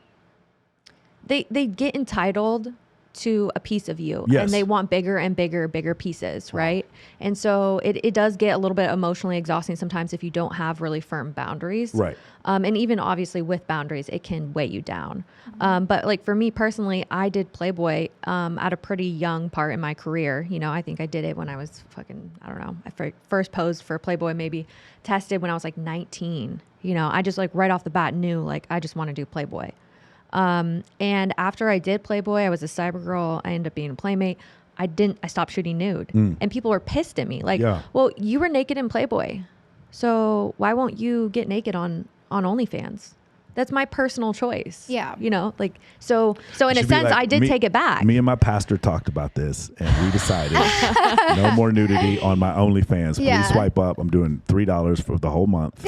they get entitled to a piece of you and they want bigger and bigger pieces. Right. And so it does get a little bit emotionally exhausting sometimes if you don't have really firm boundaries. Right. And even obviously with boundaries, it can weigh you down. But like for me personally, I did Playboy at a pretty young part in my career. I think I did it when I was I first posed for Playboy, maybe tested when I was like 19. I just like right off the bat knew like I just want to do Playboy. And after I did Playboy, I was a cyber girl. I ended up being a playmate. I stopped shooting nude and people were pissed at me. Like, well, you were naked in Playboy. So why won't you get naked on OnlyFans? That's my personal choice. Yeah. So in a sense, I did take it back. Me and my pastor talked about this and we decided no more nudity on my OnlyFans. Please swipe up. I'm doing $3 for the whole month.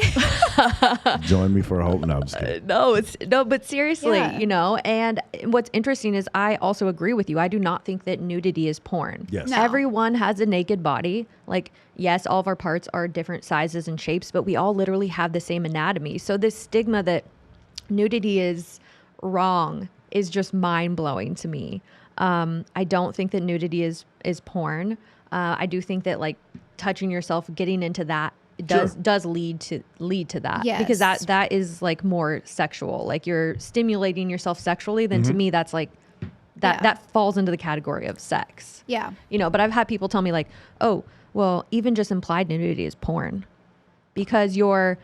Join me for a whole, no, I'm just kidding. But seriously, and what's interesting is I also agree with you. I do not think that nudity is porn. Yes. No. Everyone has a naked body. Like, yes, all of our parts are different sizes and shapes, but we all literally have the same anatomy. So this stigma that nudity is wrong is just mind-blowing to me. I don't think that nudity is porn. I do think that like touching yourself, getting into that does lead to that. Yes. Because that is like more sexual. Like you're stimulating yourself sexually, then to me that's like that falls into the category of sex. Yeah. But I've had people tell me like, oh, well, even just implied nudity is porn because you're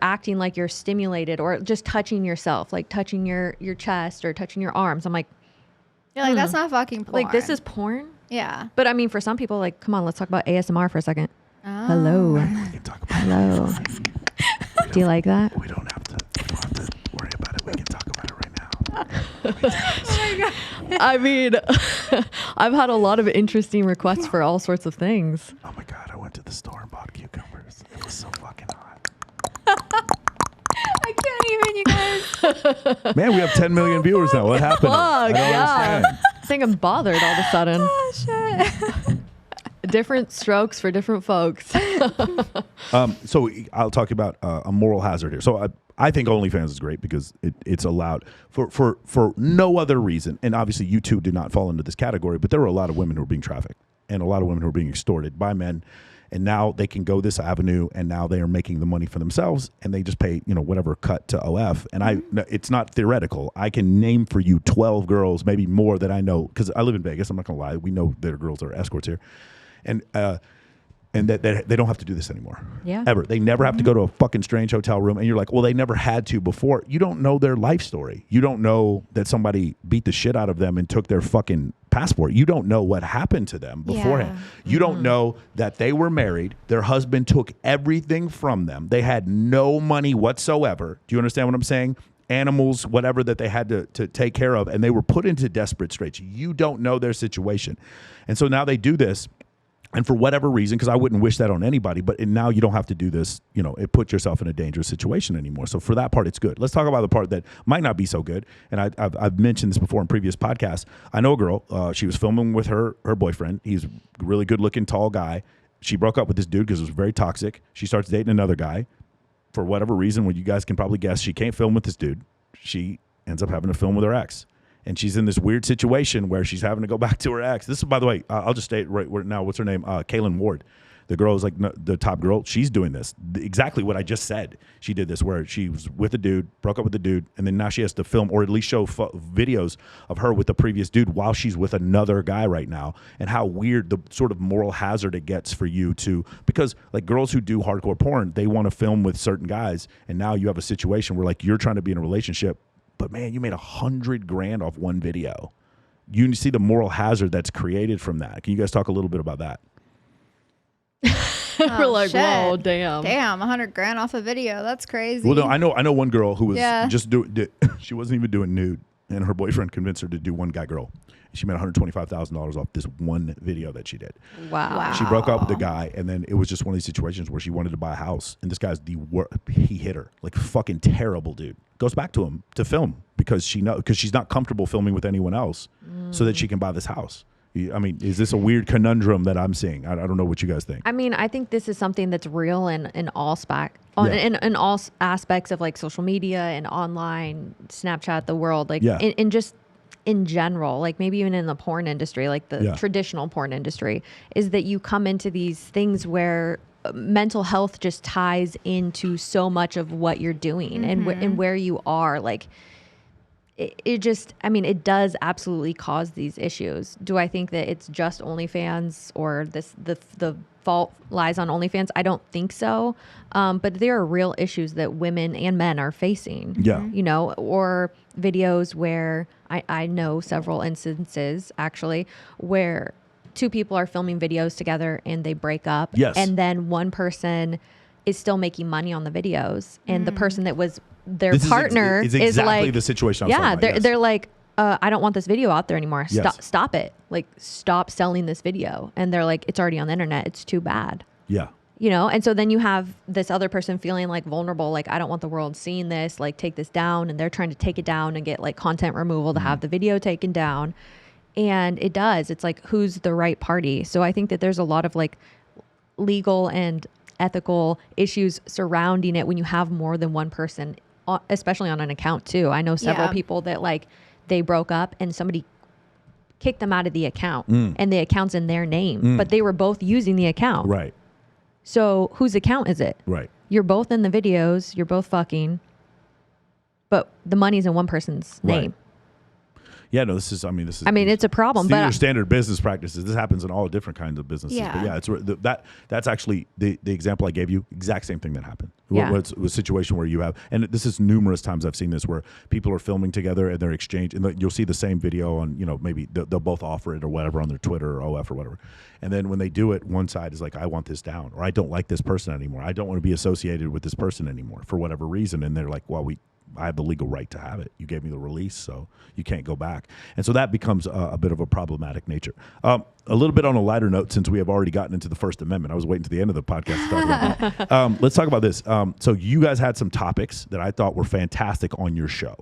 acting like you're stimulated or just touching yourself, like touching your chest or touching your arms. I'm like, You're like, that's not fucking porn. like, this is porn? Yeah. But I mean, for some people, like, come on, let's talk about ASMR for a second. Oh. Hello. We can talk about Hello. Do you like that? We don't have to worry about it. We can talk about it right now. I mean, I've had a lot of interesting requests for all sorts of things. Oh my God, I went to the store and bought cucumbers. It was so fucking hot. I can't even, you guys. Man, we have 10 million viewers now. What happened? I don't understand. I think I'm bothered all of a sudden. Oh, shit. Different strokes for different folks. So I'll talk about a moral hazard here. So I think OnlyFans is great because it's allowed for no other reason. And obviously you two did not fall into this category, but there were a lot of women who were being trafficked and a lot of women who were being extorted by men. And now they can go this avenue and now they are making the money for themselves and they just pay, whatever cut to OF. And it's not theoretical. I can name for you 12 girls, maybe more that I know, because I live in Vegas. I'm not going to lie. We know there are girls that are escorts here. And that they don't have to do this anymore. Yeah. Ever. They never have to go to a fucking strange hotel room. And you're like, well, they never had to before. You don't know their life story. You don't know that somebody beat the shit out of them and took their fucking passport. You don't know what happened to them beforehand. Yeah. You don't know that they were married. Their husband took everything from them. They had no money whatsoever. Do you understand what I'm saying? Animals, whatever that they had to take care of. And they were put into desperate straits. You don't know their situation. And so now they do this. And for whatever reason, because I wouldn't wish that on anybody, but now you don't have to do this, it puts yourself in a dangerous situation anymore. So for that part, it's good. Let's talk about the part that might not be so good. And I've mentioned this before in previous podcasts. I know a girl, she was filming with her boyfriend. He's a really good looking, tall guy. She broke up with this dude because it was very toxic. She starts dating another guy. For whatever reason, well, you guys can probably guess, she can't film with this dude. She ends up having to film with her ex. And she's in this weird situation where she's having to go back to her ex. This is, by the way, I'll just state right now, what's her name? Kaylin Ward. The girl is like the top girl. She's doing this. Exactly what I just said. She did this where she was with a dude, broke up with the dude, and then now she has to film or at least show videos of her with the previous dude while she's with another guy right now. And how weird the sort of moral hazard it gets for you to, because like girls who do hardcore porn, they want to film with certain guys. And now you have a situation where like you're trying to be in a relationship, but man, you made $100,000 off one video. You see the moral hazard that's created from that. Can you guys talk a little bit about that? We're like, shit. whoa, damn. Damn, $100,000 off a video. That's crazy. Well, no, I know one girl who was just she wasn't even doing nude, and her boyfriend convinced her to do one guy girl. She made $125,000 off this one video that she did. Wow. She broke up with the guy, and then it was just one of these situations where she wanted to buy a house, and this guy's he hit her like fucking terrible, dude. Goes back to him to film because she's not comfortable filming with anyone else, so that she can buy this house. I mean, is this a weird conundrum that I'm seeing? I don't know what you guys think. I mean, I think this is something that's real in all in all aspects of like social media and online, Snapchat, the world, like in just in general, like maybe even in the porn industry, like the traditional porn industry, is that you come into these things where mental health just ties into so much of what you're doing and where you are. Like it just, I mean, it does absolutely cause these issues. Do I think that it's just OnlyFans or the fault lies on OnlyFans? I don't think so. But there are real issues that women and men are facing. Yeah. Or videos where I know several instances actually where two people are filming videos together and they break up. Yes. And then one person is still making money on the videos. And the person that was their partner is exactly like, the situation I was talking about. they're like, I don't want this video out there anymore. Stop it. Like, stop selling this video. And they're like, it's already on the internet. It's too bad. Yeah. And so then you have this other person feeling like vulnerable, like, I don't want the world seeing this, like, take this down. And they're trying to take it down and get like content removal to have the video taken down. And it does. It's like, who's the right party? So I think that there's a lot of like legal and ethical issues surrounding it when you have more than one person, especially on an account too. I know several people that like they broke up and somebody kicked them out of the account and the account's in their name, but they were both using the account. Right. So whose account is it? Right. You're both in the videos, you're both fucking, but the money's in one person's name. Yeah, no, this is. I mean, it's a problem. These but are standard business practices. This happens in all different kinds of businesses. Yeah. But yeah, that's actually the example I gave you. Exact same thing that happened. Yeah. It's a situation where you have, and this is numerous times I've seen this where people are filming together and they're exchanging, and you'll see the same video on, maybe they'll both offer it or whatever on their Twitter or OF or whatever. And then when they do it, one side is like, I want this down, or I don't like this person anymore. I don't want to be associated with this person anymore for whatever reason. And they're like, well, I have the legal right to have it. You gave me the release, so you can't go back. And so that becomes a bit of a problematic nature. A little bit on a lighter note, since we have already gotten into the First Amendment. I was waiting to the end of the podcast to talk about that. Let's talk about this. So you guys had some topics that I thought were fantastic on your show,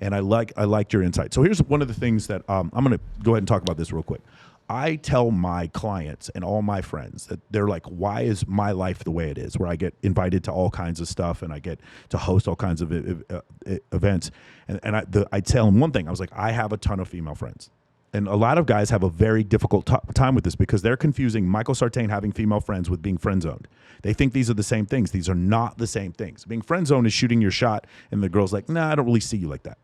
and I liked your insight. So here's one of the things that I'm going to go ahead and talk about this real quick. I tell my clients and all my friends that they're like, why is my life the way it is, where I get invited to all kinds of stuff and I get to host all kinds of events. And I tell them one thing. I was like, I have a ton of female friends. And a lot of guys have a very difficult time with this because they're confusing Michael Sartain having female friends with being friend zoned. They think these are the same things. These are not the same things. Being friend zoned is shooting your shot and the girl's like, nah, I don't really see you like that.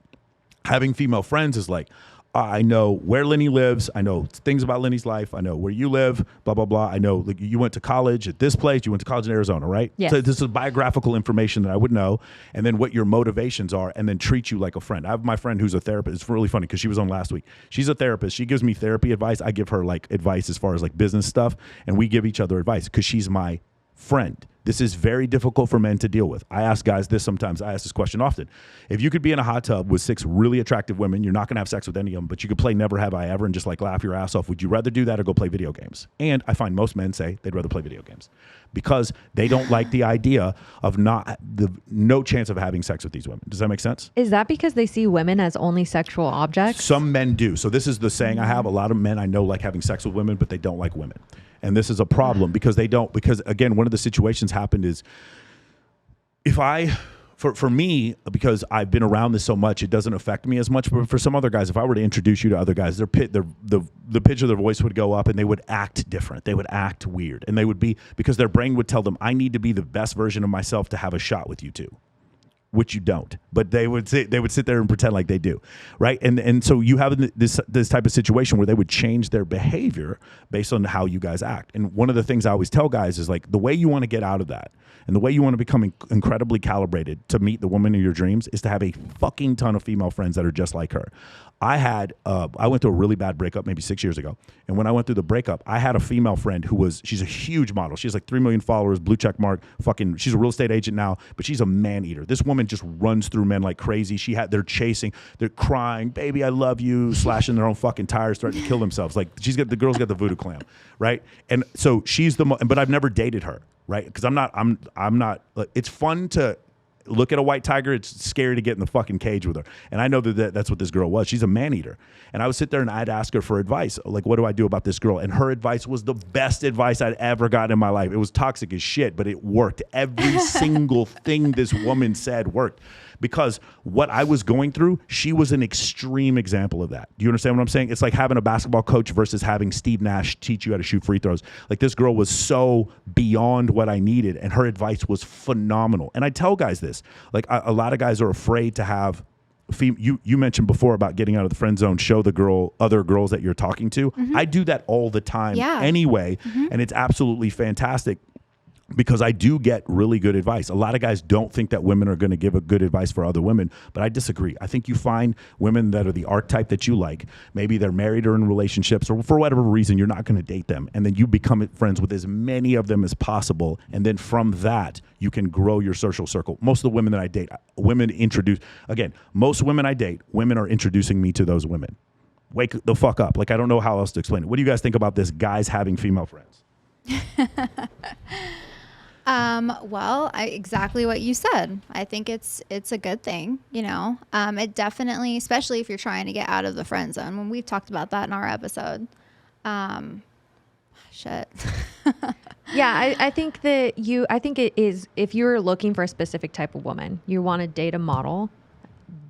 Having female friends is like, I know where Lynnie lives. I know things about Lynnie's life. I know where you live, blah, blah, blah. I know like, you went to college at this place. You went to college in Arizona, right? Yes. So this is biographical information that I would know, and then what your motivations are, and then treat you like a friend. I have my friend who's a therapist. It's really funny because she was on last week. She's a therapist. She gives me therapy advice. I give her like advice as far as like business stuff, and we give each other advice because she's my friend. This is very difficult for men to deal with. I ask guys this sometimes. I ask this question often. If you could be in a hot tub with 6 really attractive women, you're not going to have sex with any of them, but you could play Never Have I Ever and just like laugh your ass off. Would you rather do that or go play video games? And I find most men say they'd rather play video games because they don't like the idea of no chance of having sex with these women. Does that make sense? Is that because they see women as only sexual objects? Some men do. So this is the saying I have. A lot of men I know like having sex with women, but they don't like women. And this is a problem because again, one of the situations happened is for me, because I've been around this so much, it doesn't affect me as much. But for some other guys, if I were to introduce you to other guys, the pitch of their voice would go up and they would act different. They would act weird. And they would be, because their brain would tell them, I need to be the best version of myself to have a shot with you too. Which you don't, but they would sit there and pretend like they do, right? And so you have this type of situation where they would change their behavior based on how you guys act. And one of the things I always tell guys is like the way you want to get out of that and the way you want to become incredibly calibrated to meet the woman of your dreams is to have a fucking ton of female friends that are just like her. I went through a really bad breakup maybe 6 years ago. And when I went through the breakup, I had a female friend she's a huge model. She has like 3 million followers, blue check mark, she's a real estate agent now, but she's a man eater. This woman just runs through men like crazy. They're chasing, they're crying, baby, I love you, slashing their own fucking tires, threatening to kill themselves. Like the girl's got the voodoo clam, right? And so but I've never dated her, right? Because I'm not, it's fun to look at a white tiger. It's scary to get in the fucking cage with her. And I know that's what this girl was. She's a man eater. And I would sit there and I'd ask her for advice. Like, what do I do about this girl? And her advice was the best advice I'd ever gotten in my life. It was toxic as shit, but it worked. Every single thing this woman said worked. Because what I was going through, she was an extreme example of that. Do you understand what I'm saying? It's like having a basketball coach versus having Steve Nash teach you how to shoot free throws. Like this girl was so beyond what I needed, and her advice was phenomenal. And I tell guys this, like a lot of guys are afraid to have. You mentioned before about getting out of the friend zone, show the other girls that you're talking to. Mm-hmm. I do that all the time anyway, and it's absolutely fantastic. Because I do get really good advice. A lot of guys don't think that women are going to give a good advice for other women, but I disagree. I think you find women that are the archetype that you like. Maybe they're married or in relationships, or for whatever reason, you're not going to date them. And then you become friends with as many of them as possible. And then from that, you can grow your social circle. Most of the women that I date, most women I date, women are introducing me to those women. Wake the fuck up. Like, I don't know how else to explain it. What do you guys think about this, guys having female friends? Well, exactly what you said. I think it's a good thing, you know. It definitely, especially if you're trying to get out of the friend zone. When we've talked about that in our episode. Shit. Yeah, I think it is, if you're looking for a specific type of woman, you want to date a model,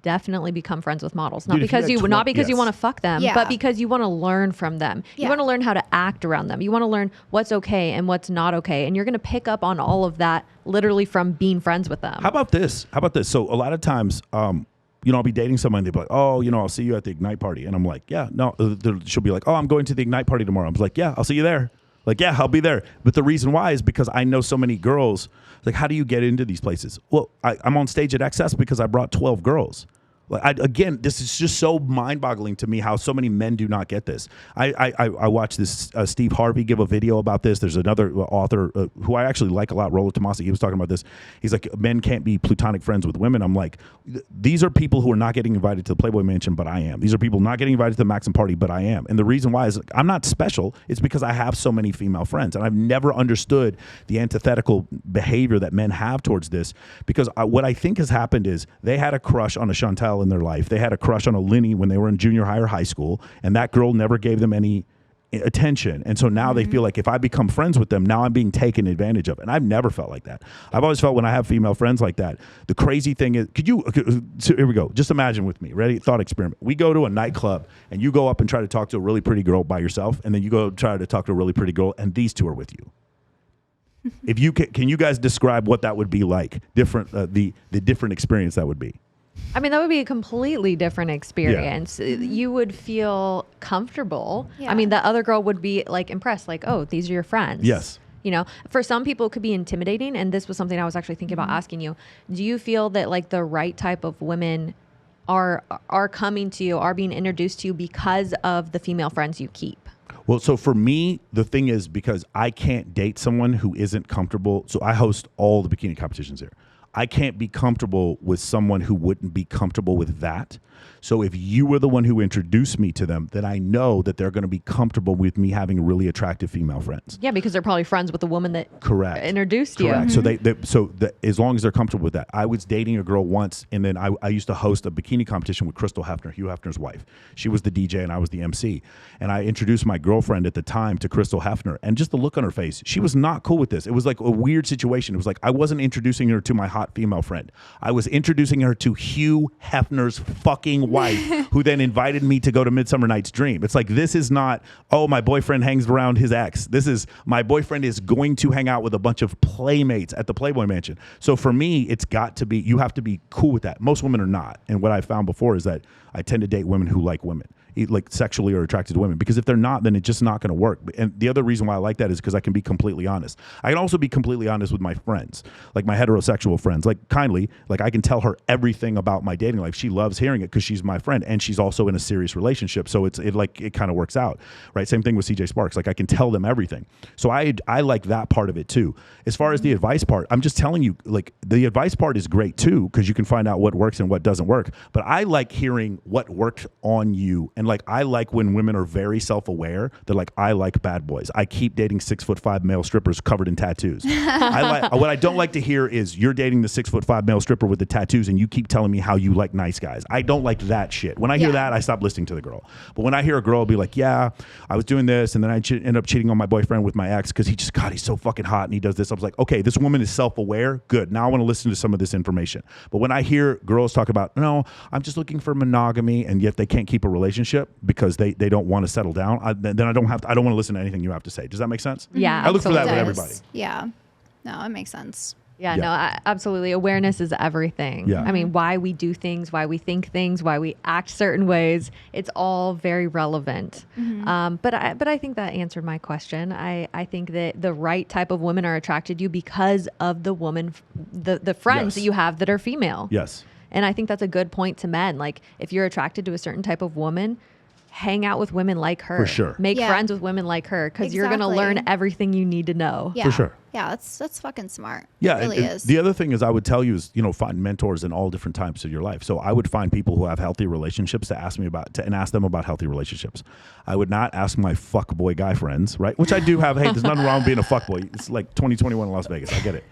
definitely become friends with models. Not because you want to fuck them, but because you want to learn from them. You want to learn how to act around them. You want to learn what's okay and what's not okay. And you're going to pick up on all of that literally from being friends with them. How about this? So a lot of times, I'll be dating someone, they'll be like, oh, I'll see you at the Ignite party. And I'm like, yeah, no. She'll be like, oh, I'm going to the Ignite party tomorrow. I'm like, yeah, I'll see you there. Like, yeah, I'll be there. But the reason why is because I know so many girls. Like, how do you get into these places? Well, I'm on stage at XS because I brought 12 girls. Again, this is just so mind-boggling to me how so many men do not get this. I watched this Steve Harvey give a video about this. There's another author who I actually like a lot, Rollo Tomasi. He was talking about this. He's like, men can't be platonic friends with women. I'm like, these are people who are not getting invited to the Playboy Mansion, but I am. These are people not getting invited to the Maxim party, but I am. And the reason why is I'm not special. It's because I have so many female friends. And I've never understood the antithetical behavior that men have towards this. Because what I think has happened is they had a crush on a Shantal in their life. They had a crush on a Lynnie when they were in junior high or high school, and that girl never gave them any attention. And so now they feel like if I become friends with them, now I'm being taken advantage of. And I've never felt like that. I've always felt when I have female friends like that, the crazy thing is, so here we go. Just imagine with me, ready? Thought experiment. We go to a nightclub and you go up and try to talk to a really pretty girl by yourself, and then you go try to talk to a really pretty girl and these two are with you. If you can you guys describe what that would be like? The different experience that would be. I mean, that would be a completely different experience. Yeah. You would feel comfortable. Yeah. I mean, the other girl would be like impressed, like, oh, these are your friends. Yes. For some people it could be intimidating. And this was something I was actually thinking about asking you. Do you feel that like the right type of women are coming to you, are being introduced to you because of the female friends you keep? Well, so for me, the thing is, because I can't date someone who isn't comfortable. So I host all the bikini competitions here. I can't be comfortable with someone who wouldn't be comfortable with that. So if you were the one who introduced me to them, then I know that they're going to be comfortable with me having really attractive female friends. Yeah, because they're probably friends with the woman that introduced you. Correct. So as long as they're comfortable with that. I was dating a girl once, and then I used to host a bikini competition with Crystal Hefner, Hugh Hefner's wife. She was the DJ and I was the MC. And I introduced my girlfriend at the time to Crystal Hefner, and just the look on her face, she was not cool with this. It was like a weird situation. It was like I wasn't introducing her to my hot female friend. I was introducing her to Hugh Hefner's fucking wife, who then invited me to go to Midsummer Night's Dream. It's like, this is not, oh, my boyfriend hangs around his ex. This is, my boyfriend is going to hang out with a bunch of playmates at the Playboy Mansion. So for me, it's got to be, you have to be cool with that. Most women are not. And what I found before is that I tend to date women who like women, like sexually or attracted to women, because if they're not, then it's just not going to work. And the other reason why I like that is because I can be completely honest. I can also be completely honest with my friends, like my heterosexual friends, like kindly, like I can tell her everything about my dating life. She loves hearing it because she's my friend and she's also in a serious relationship. So it kind of works out, right? Same thing with CJ Sparxx. Like I can tell them everything. So I like that part of it too. As far as the advice part, I'm just telling you, like the advice part is great too, because you can find out what works and what doesn't work. But I like hearing what worked on you. And like, I like when women are very self-aware. They're like, I like bad boys. I keep dating 6'5" male strippers covered in tattoos. What I don't like to hear is you're dating the 6'5" male stripper with the tattoos and you keep telling me how you like nice guys. I don't like that shit. When I hear that, I stop listening to the girl. But when I hear a girl be like, yeah, I was doing this and then I end up cheating on my boyfriend with my ex because he's so fucking hot and he does this. I was like, okay, this woman is self-aware. Good. Now I want to listen to some of this information. But when I hear girls talk about, no, I'm just looking for monogamy, and yet they can't keep a relationship because they don't want to settle down, then I don't want to listen to anything you have to say. Does that make sense? Yeah. I look for that with everybody. Yeah. No, it makes sense. Yeah, no, absolutely. Awareness is everything. Yeah. I mean, why we do things, why we think things, why we act certain ways, it's all very relevant. But I think that answered my question. I think that the right type of women are attracted to you because of the woman, the friends that you have that are female. Yes. And I think that's a good point to men. Like, if you're attracted to a certain type of woman, hang out with women like her. For sure. Make friends with women like her, because you're going to learn everything you need to know. Yeah. For sure. Yeah, that's fucking smart. Yeah, it really is. The other thing is I would tell you is, find mentors in all different types of your life. So I would find people who have healthy relationships and ask them about healthy relationships. I would not ask my fuckboy guy friends, right? Which I do have. Hey, there's nothing wrong with being a fuckboy. It's like 2021 in Las Vegas. I get it.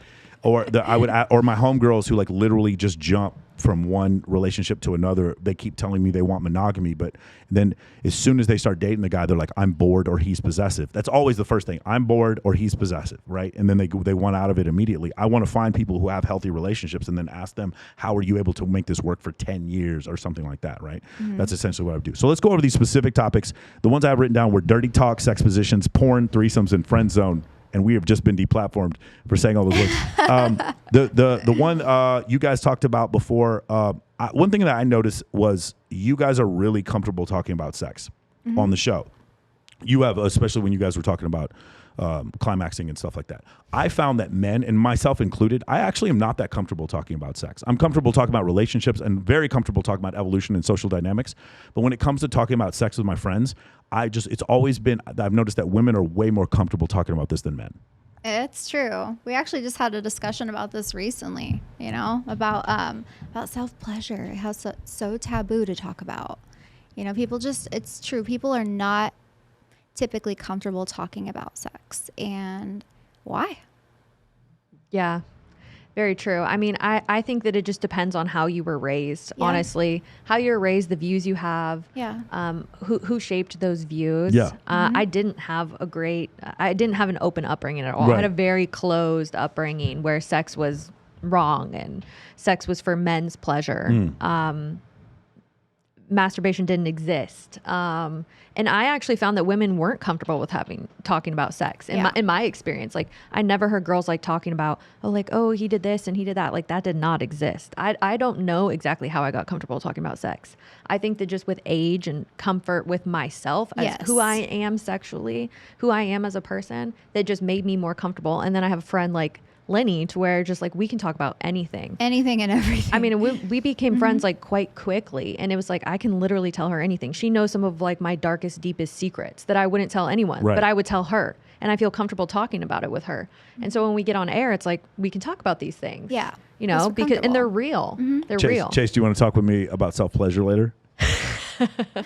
Or my homegirls who like literally just jump from one relationship to another. They keep telling me they want monogamy, but then as soon as they start dating the guy, they're like, I'm bored or he's possessive. That's always the first thing. I'm bored or he's possessive, right? And then they want out of it immediately. I want to find people who have healthy relationships and then ask them, how are you able to make this work for 10 years or something like that, right? That's essentially what I would do. So let's go over these specific topics. The ones I have written down were dirty talk, sex positions, porn, threesomes, and friend zone. And we have just been deplatformed for saying all those words. The one you guys talked about before, one thing that I noticed was you guys are really comfortable talking about sex on the show. You have, especially when you guys were talking about climaxing and stuff like that. I found that men, and myself included, I actually am not that comfortable talking about sex. I'm comfortable talking about relationships and very comfortable talking about evolution and social dynamics. But when it comes to talking about sex with my friends, it's always been, I've noticed that women are way more comfortable talking about this than men. It's true. We actually just had a discussion about this recently, about self-pleasure, how so taboo to talk about. It's true. People are not typically comfortable talking about sex. And why? Yeah, very true. I mean, I think that it just depends on how you were raised, honestly. How you were raised, the views you have, who shaped those views. Yeah. I didn't have an open upbringing at all. Right. I had a very closed upbringing where sex was wrong and sex was for men's pleasure. Masturbation didn't exist. And I actually found that women weren't comfortable with talking about sex in my experience. Like, I never heard girls like talking about, oh, he did this and he did that. Like, that did not exist. I don't know exactly how I got comfortable talking about sex. I think that just with age and comfort with myself as who I am sexually, who I am as a person, that just made me more comfortable. And then I have a friend like Lynnie to where just like we can talk about anything. Anything and everything. I mean, we became friends like quite quickly, and it was like I can literally tell her anything. She knows some of like my darkest, deepest secrets that I wouldn't tell anyone, Right. but I would tell her, and I feel comfortable talking about it with her. And so when we get on air, it's like we can talk about these things. Yeah. You know, We're because and comfortable. they're real. They're Chase, real. Chase, do you want to talk with me about self-pleasure later?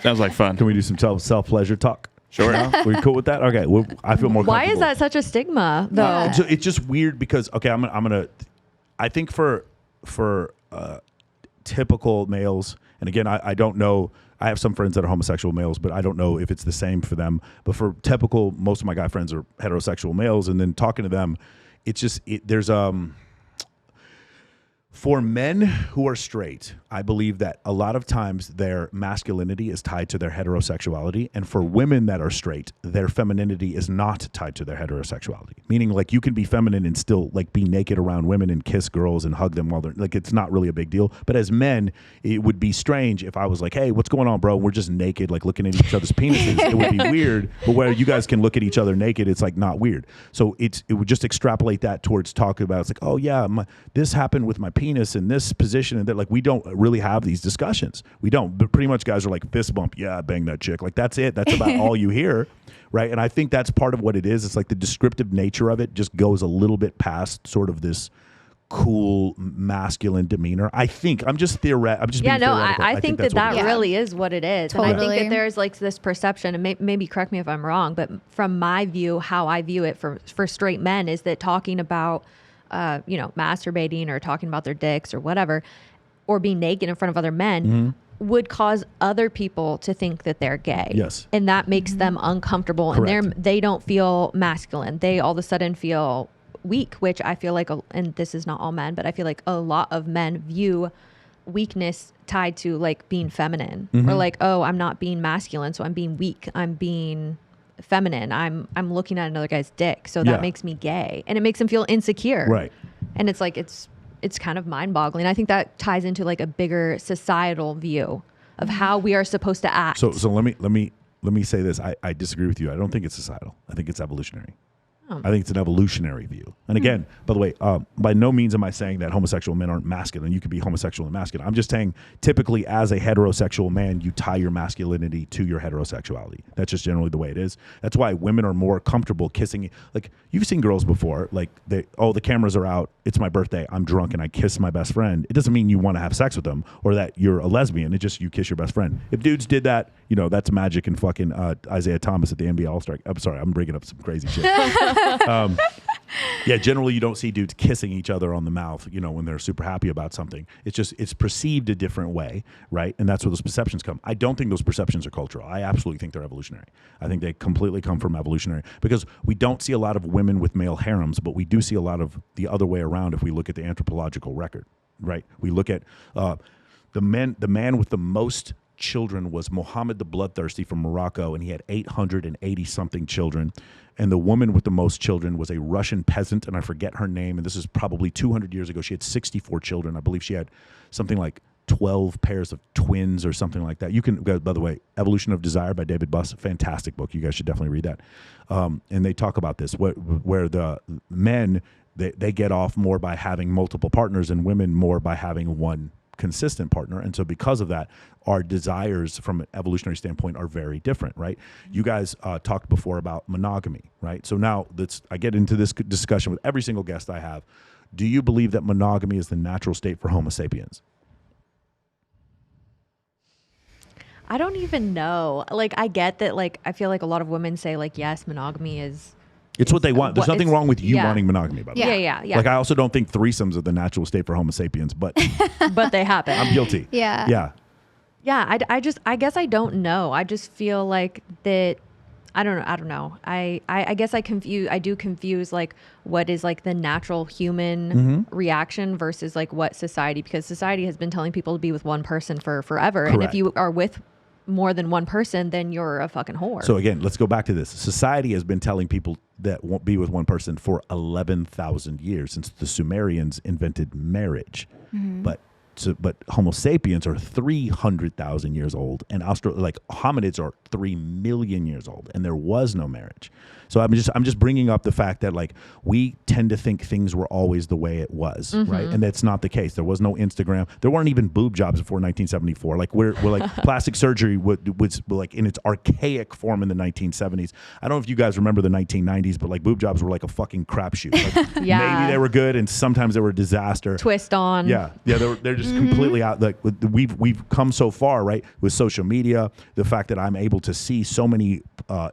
Sounds like fun. Can we do some self-pleasure talk? Sure. We cool with that? Okay. Well, I feel more Why is comfortable. that such a stigma though? Yeah. So it's just weird because I'm gonna I think for typical males, and again I don't know, I have some friends that are homosexual males, but I don't know if it's the same for them. But for typical, most of my guy friends are heterosexual males, and then talking to them, it's just there's for men who are straight, I believe that a lot of times their masculinity is tied to their heterosexuality. And for women that are straight, their femininity is not tied to their heterosexuality. Meaning like you can be feminine and still like be naked around women and kiss girls and hug them while they're like, it's not really a big deal. But as men, it would be strange if I was like, hey, what's going on, bro? We're just naked, like looking at each other's penises. It would be weird. But where you guys can look at each other naked, it's like not weird. So it would just extrapolate that towards talking about, it's like, oh yeah, this happened with my penis in this position, and that like we don't really have these discussions. We don't. But pretty much guys are like fist bump, yeah, bang that chick. Like that's it. That's about all you hear, right? And I think that's part of what it is. It's like the descriptive nature of it just goes a little bit past sort of this cool masculine demeanor. I think I'm just theoretical. Yeah, no, I think that's that what it is. really is what it is. And I think Totally. that there's like this perception, and maybe correct me if I'm wrong, but from my view, how I view it for straight men is that talking about, masturbating or talking about their dicks or whatever, or being naked in front of other men would cause other people to think that they're gay. Yes. And that makes them uncomfortable. Correct. And they don't feel masculine. They all of a sudden feel weak, which I feel like, and this is not all men, but I feel like a lot of men view weakness tied to like being feminine or like, oh, I'm not being masculine, so I'm being weak. I'm being feminine. I'm looking at another guy's dick, so that Yeah. makes me gay, and it makes them feel insecure. Right. And it's like it's kind of mind-boggling. I think that ties into like a bigger societal view of how we are supposed to act. So let me say this. I disagree with you. I don't think it's societal. I think it's evolutionary. I think it's an evolutionary view. And again, by the way, by no means am I saying that homosexual men aren't masculine. You could be homosexual and masculine. I'm just saying typically as a heterosexual man, you tie your masculinity to your heterosexuality. That's just generally the way it is. That's why women are more comfortable kissing. Like you've seen girls before, like the cameras are out. It's my birthday. I'm drunk and I kiss my best friend. It doesn't mean you want to have sex with them or that you're a lesbian. It's just you kiss your best friend. If dudes did that, that's magic and fucking Isaiah Thomas at the NBA All-Star. I'm sorry, I'm bringing up some crazy shit. Yeah, generally you don't see dudes kissing each other on the mouth, when they're super happy about something. It's perceived a different way, right? And that's where those perceptions come. I don't think those perceptions are cultural. I absolutely think they're evolutionary. I think they completely come from evolutionary because we don't see a lot of women with male harems, but we do see a lot of the other way around if we look at the anthropological record, right? We look at the man with the most children was Muhammad the Bloodthirsty from Morocco, and he had 880 something children. And the woman with the most children was a Russian peasant, and I forget her name, and this is probably 200 years ago. She had 64 children. I believe she had something like 12 pairs of twins or something like that. You can, by the way, Evolution of Desire by David Buss, fantastic book. You guys should definitely read that. And they talk about this, where the men, they get off more by having multiple partners and women more by having one consistent partner. And so because of that, our desires from an evolutionary standpoint are very different, right? You guys talked before about monogamy, right? So now I get into this discussion with every single guest I have. Do you believe that monogamy is the natural state for Homo sapiens? I don't even know. Like, I get that, like, I feel like a lot of women say, like, yes, monogamy is... It's what they want. There's nothing wrong with you yeah. wanting monogamy, by the way. Yeah. Like, I also don't think threesomes are the natural state for Homo sapiens, but But they happen. I'm guilty. Yeah. Yeah. Yeah, I guess I don't know. I just feel like that. I don't know. I guess I do confuse like what is like the natural human reaction versus like what society, because society has been telling people to be with one person for forever. Correct. And if you are with more than one person, then you're a fucking whore. So again, let's go back to this. Society has been telling people that won't be with one person for 11,000 years, since the Sumerians invented marriage. But but Homo sapiens are 300,000 years old, and like hominids are 3 million years old, and there was no marriage. So I'm just bringing up the fact that like we tend to think things were always the way it was, right? And that's not the case. There was no Instagram. There weren't even boob jobs before 1974. Like we're like plastic surgery was like in its archaic form in the 1970s. I don't know if you guys remember the 1990s, but like boob jobs were like a fucking crapshoot. Like, maybe they were good, and sometimes they were a disaster. Twist on. Yeah, they're just completely out. Like we've come so far, right? With social media, the fact that I'm able to see so many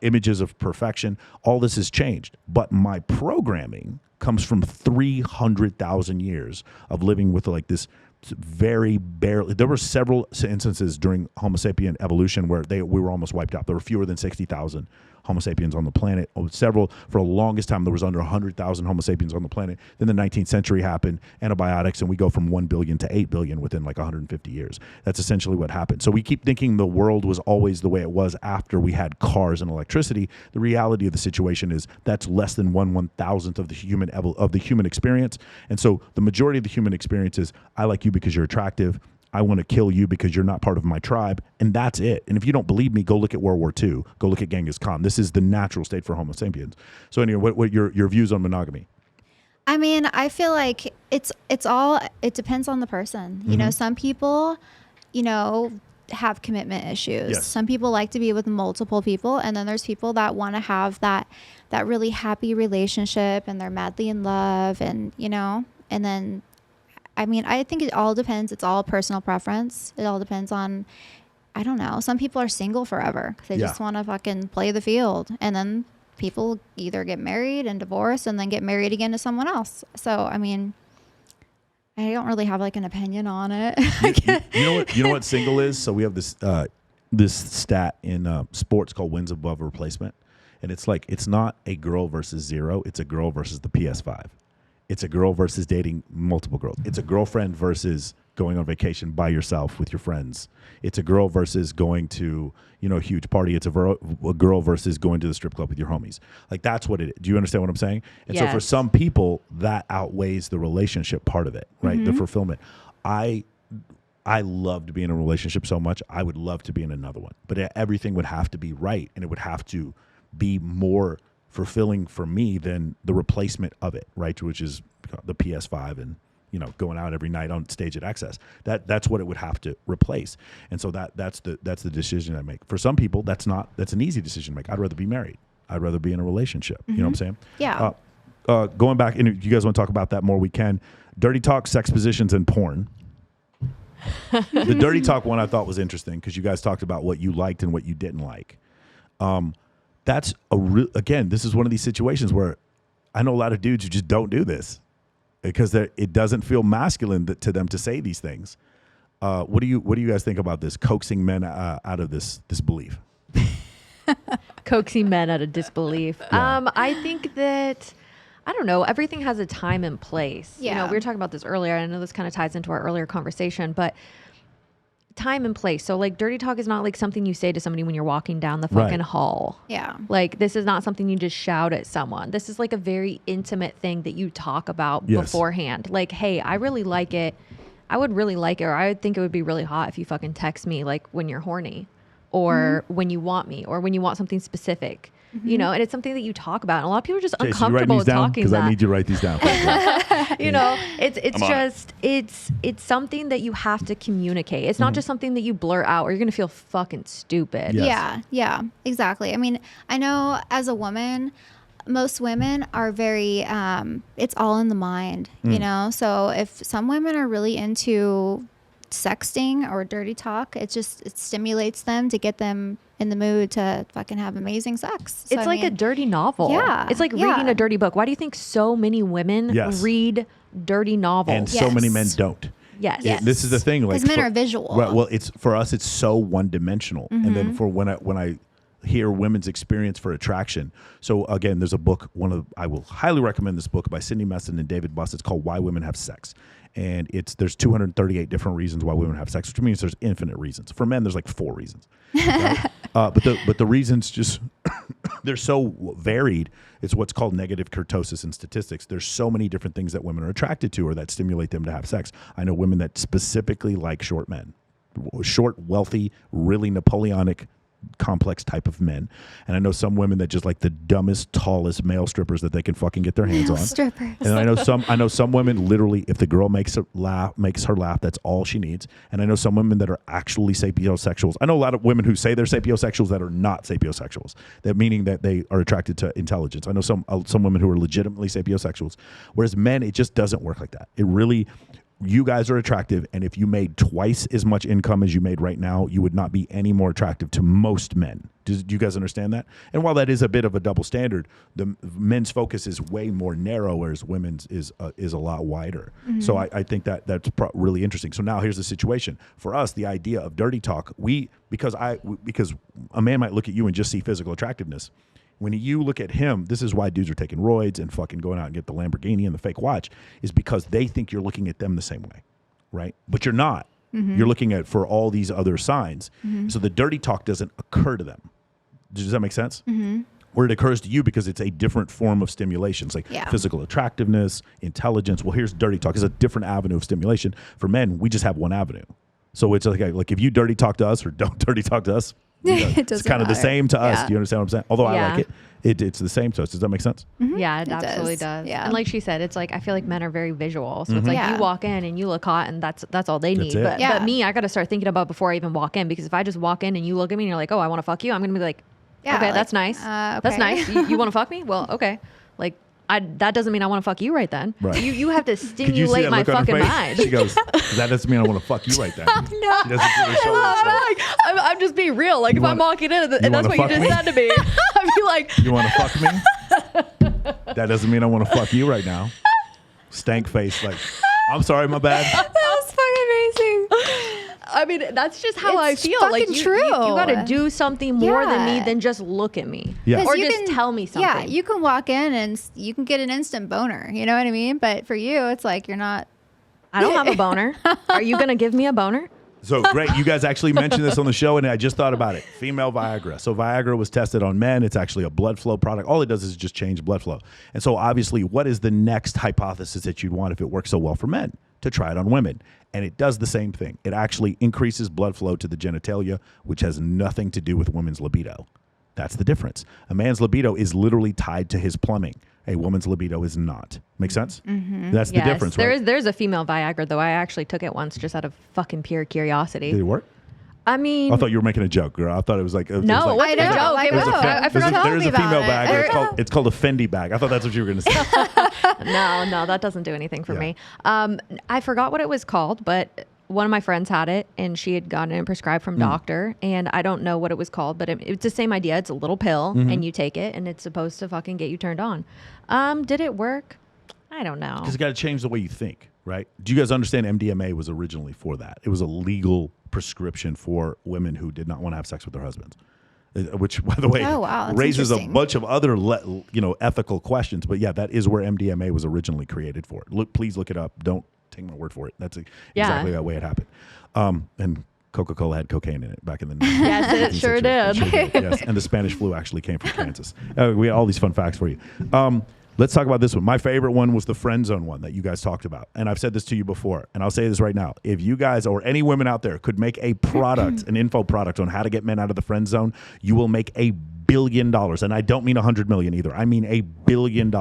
images of perfection, all this has changed. But my programming comes from 300,000 years of living with like this very barely. There were several instances during Homo sapien evolution where we were almost wiped out. There were fewer than 60,000 Homo sapiens on the planet. For the longest time, there was under 100,000 Homo sapiens on the planet. Then the 19th century happened, antibiotics, and we go from 1 billion to 8 billion within like 150 years. That's essentially what happened. So we keep thinking the world was always the way it was after we had cars and electricity. The reality of the situation is that's less than 1/1000th of the human experience. And so the majority of the human experience is, I like you because you're attractive. I want to kill you because you're not part of my tribe, and that's it. And if you don't believe me, go look at World War II. Go look at Genghis Khan. This is the natural state for Homo sapiens. So anyway, what your views on monogamy? I mean, I feel like it depends on the person. You know, some people, have commitment issues. Yes. Some people like to be with multiple people, and then there's people that want to have that really happy relationship, and they're madly in love, and and then I mean, I think it all depends. It's all personal preference. It all depends on, I don't know. Some people are single forever because they just want to fucking play the field. And then people either get married and divorce and then get married again to someone else. So, I mean, I don't really have like an opinion on it. You know what single is? So we have this stat in sports called wins above replacement. And it's like, it's not a girl versus zero. It's a girl versus the PS5. It's a girl versus dating multiple girls. It's a girlfriend versus going on vacation by yourself with your friends. It's a girl versus going to, a huge party. It's a girl versus going to the strip club with your homies. Like, that's what it is. Do you understand what I'm saying? And so for some people, that outweighs the relationship part of it, right? The fulfillment. I love to be in a relationship so much. I would love to be in another one. But everything would have to be right, and it would have to be more fulfilling for me than the replacement of it, right? Which is the PS5 and going out every night on stage at Access. That's what it would have to replace. And so that's the decision I make. For some people, that's an easy decision to make. I'd rather be married. I'd rather be in a relationship. You know what I'm saying? Yeah. Going back, and if you guys want to talk about that more, we can. Dirty talk, sex positions, and porn. The dirty talk one I thought was interesting because you guys talked about what you liked and what you didn't like. That's again, this is one of these situations where I know a lot of dudes who just don't do this because it doesn't feel masculine to them to say these things. What do you guys think about this, coaxing men out of this belief? Coaxing men out of disbelief. Yeah. I think that, I don't know, everything has a time and place. Yeah. We were talking about this earlier. I know this kind of ties into our earlier conversation, but time and place. So like dirty talk is not like something you say to somebody when you're walking down the fucking hall. Yeah. Like this is not something you just shout at someone. This is like a very intimate thing that you talk about beforehand. Like, hey, I really like it. I would really like it, or I would think it would be really hot if you fucking text me like when you're horny or when you want me or when you want something specific. And it's something that you talk about. And a lot of people are just uncomfortable with talking because that. I need you to write these down. It's something that you have to communicate. It's not just something that you blur out or you're going to feel fucking stupid. Yes. Yeah, exactly. I mean, I know as a woman, most women are very, it's all in the mind, So if some women are really into sexting or dirty talk, it stimulates them to get them in the mood to fucking have amazing sex. So, It's like a dirty novel. Yeah. It's like reading a dirty book. Why do you think so many women read dirty novels? And so many men don't. Yes. This is the thing. Like, because men are visual. Right. Well, for us, it's so one-dimensional. And then for when I hear women's experience for attraction. So again, there's a book. I will highly recommend this book by Cindy Messon and David Buss. It's called Why Women Have Sex. And there's 238 different reasons why women have sex, which means there's infinite reasons. For men, there's like 4 reasons. Right? But the reasons just they're so varied. It's what's called negative kurtosis in statistics. There's so many different things that women are attracted to or that stimulate them to have sex. I know women that specifically like short men, short, wealthy, really Napoleonic, complex type of men. And I know some women that just like the dumbest, tallest male strippers that they can fucking get their hands on. Strippers. And I know some women literally, if the girl makes her laugh, that's all she needs. And I know some women that are actually sapiosexuals. I know a lot of women who say they're sapiosexuals that are not sapiosexuals. That meaning that they are attracted to intelligence. I know some women who are legitimately sapiosexuals. Whereas men, it just doesn't work like that. It really, you guys are attractive, and if you made twice as much income as you made right now, you would not be any more attractive to most men. Do you guys understand that? And while that is a bit of a double standard, the men's focus is way more narrow, whereas women's is a lot wider. Mm-hmm. So I think that's really interesting. So now here's the situation. For us, the idea of dirty talk, because a man might look at you and just see physical attractiveness. When you look at him, this is why dudes are taking roids and fucking going out and get the Lamborghini and the fake watch, is because they think you're looking at them the same way, right? But you're not. Mm-hmm. You're looking at for all these other signs. Mm-hmm. So the dirty talk doesn't occur to them. Does that make sense? Mm-hmm. Where it occurs to you because it's a different form of stimulation. It's like physical attractiveness, intelligence. Well, here's dirty talk. It's a different avenue of stimulation. For men, we just have one avenue. So it's like if you dirty talk to us or don't dirty talk to us, it's kind of the same to us. Do you understand what I'm saying? Although I like it. It's the same to us. Does that make sense? Mm-hmm. Yeah, it absolutely does. Yeah. And like she said, it's like I feel like men are very visual. So it's like you walk in and you look hot and that's all they need. But me, I got to start thinking about before I even walk in, because if I just walk in and you look at me and you're like, oh, I want to fuck you, I'm going to be like, okay, like, that's nice. Okay. That's nice. You want to fuck me? Well, okay. Like, that doesn't mean I want to fuck you right then. Right. You have to stimulate my fucking mind. She goes, that doesn't mean I want to fuck you right then. No. She doesn't really show I'm just being real. Like if I'm walking in and that's what you just said to me, I'd be like, you want to fuck me? That doesn't mean I want to fuck you right now. Stank face. Like, I'm sorry, my bad. That was fucking amazing. I mean, that's just how I feel. Like you got to do something more than me than just look at me, or just tell me something. Yeah, you can walk in and you can get an instant boner. You know what I mean? But for you, it's like you're not. I don't have a boner. Are you gonna give me a boner? So great, you guys actually mentioned this on the show, and I just thought about it. Female Viagra. So Viagra was tested on men. It's actually a blood flow product. All it does is just change blood flow. And so obviously, what is the next hypothesis that you'd want if it works so well for men? To try it on women. And it does the same thing. It actually increases blood flow to the genitalia, which has nothing to do with women's libido. That's the difference. A man's libido is literally tied to his plumbing. A woman's libido is not. Make sense? Mm-hmm. That's the difference, right? There's a female Viagra, though. I actually took it once just out of fucking pure curiosity. Did it work? I mean, I thought you were making a joke, girl. I thought it was like no, it wasn't a joke. I forgot. There's a female bag. It's called a Fendi bag. I thought that's what you were going to say. No, that doesn't do anything for me. I forgot what it was called, but one of my friends had it, and she had gotten it prescribed from doctor, and I don't know what it was called, but it's the same idea. It's a little pill, and you take it, and it's supposed to fucking get you turned on. Did it work? I don't know. Because you got to change the way you think, right? Do you guys understand MDMA was originally for that? It was a legal prescription for women who did not want to have sex with their husbands, which, by the way, raises a bunch of other ethical questions. But yeah, that is where MDMA was originally created for. Please look it up. Don't take my word for it. That's exactly that way it happened. And Coca-Cola had cocaine in it back in the 90s. Yes, it sure did. Yes, and the Spanish flu actually came from Kansas. We had all these fun facts for you. Let's talk about this one. My favorite one was the friend zone one that you guys talked about. And I've said this to you before, and I'll say this right now. If you guys or any women out there could make a product, an info product on how to get men out of the friend zone, you will make $1 billion. And I don't mean 100 million either. I mean $1 billion.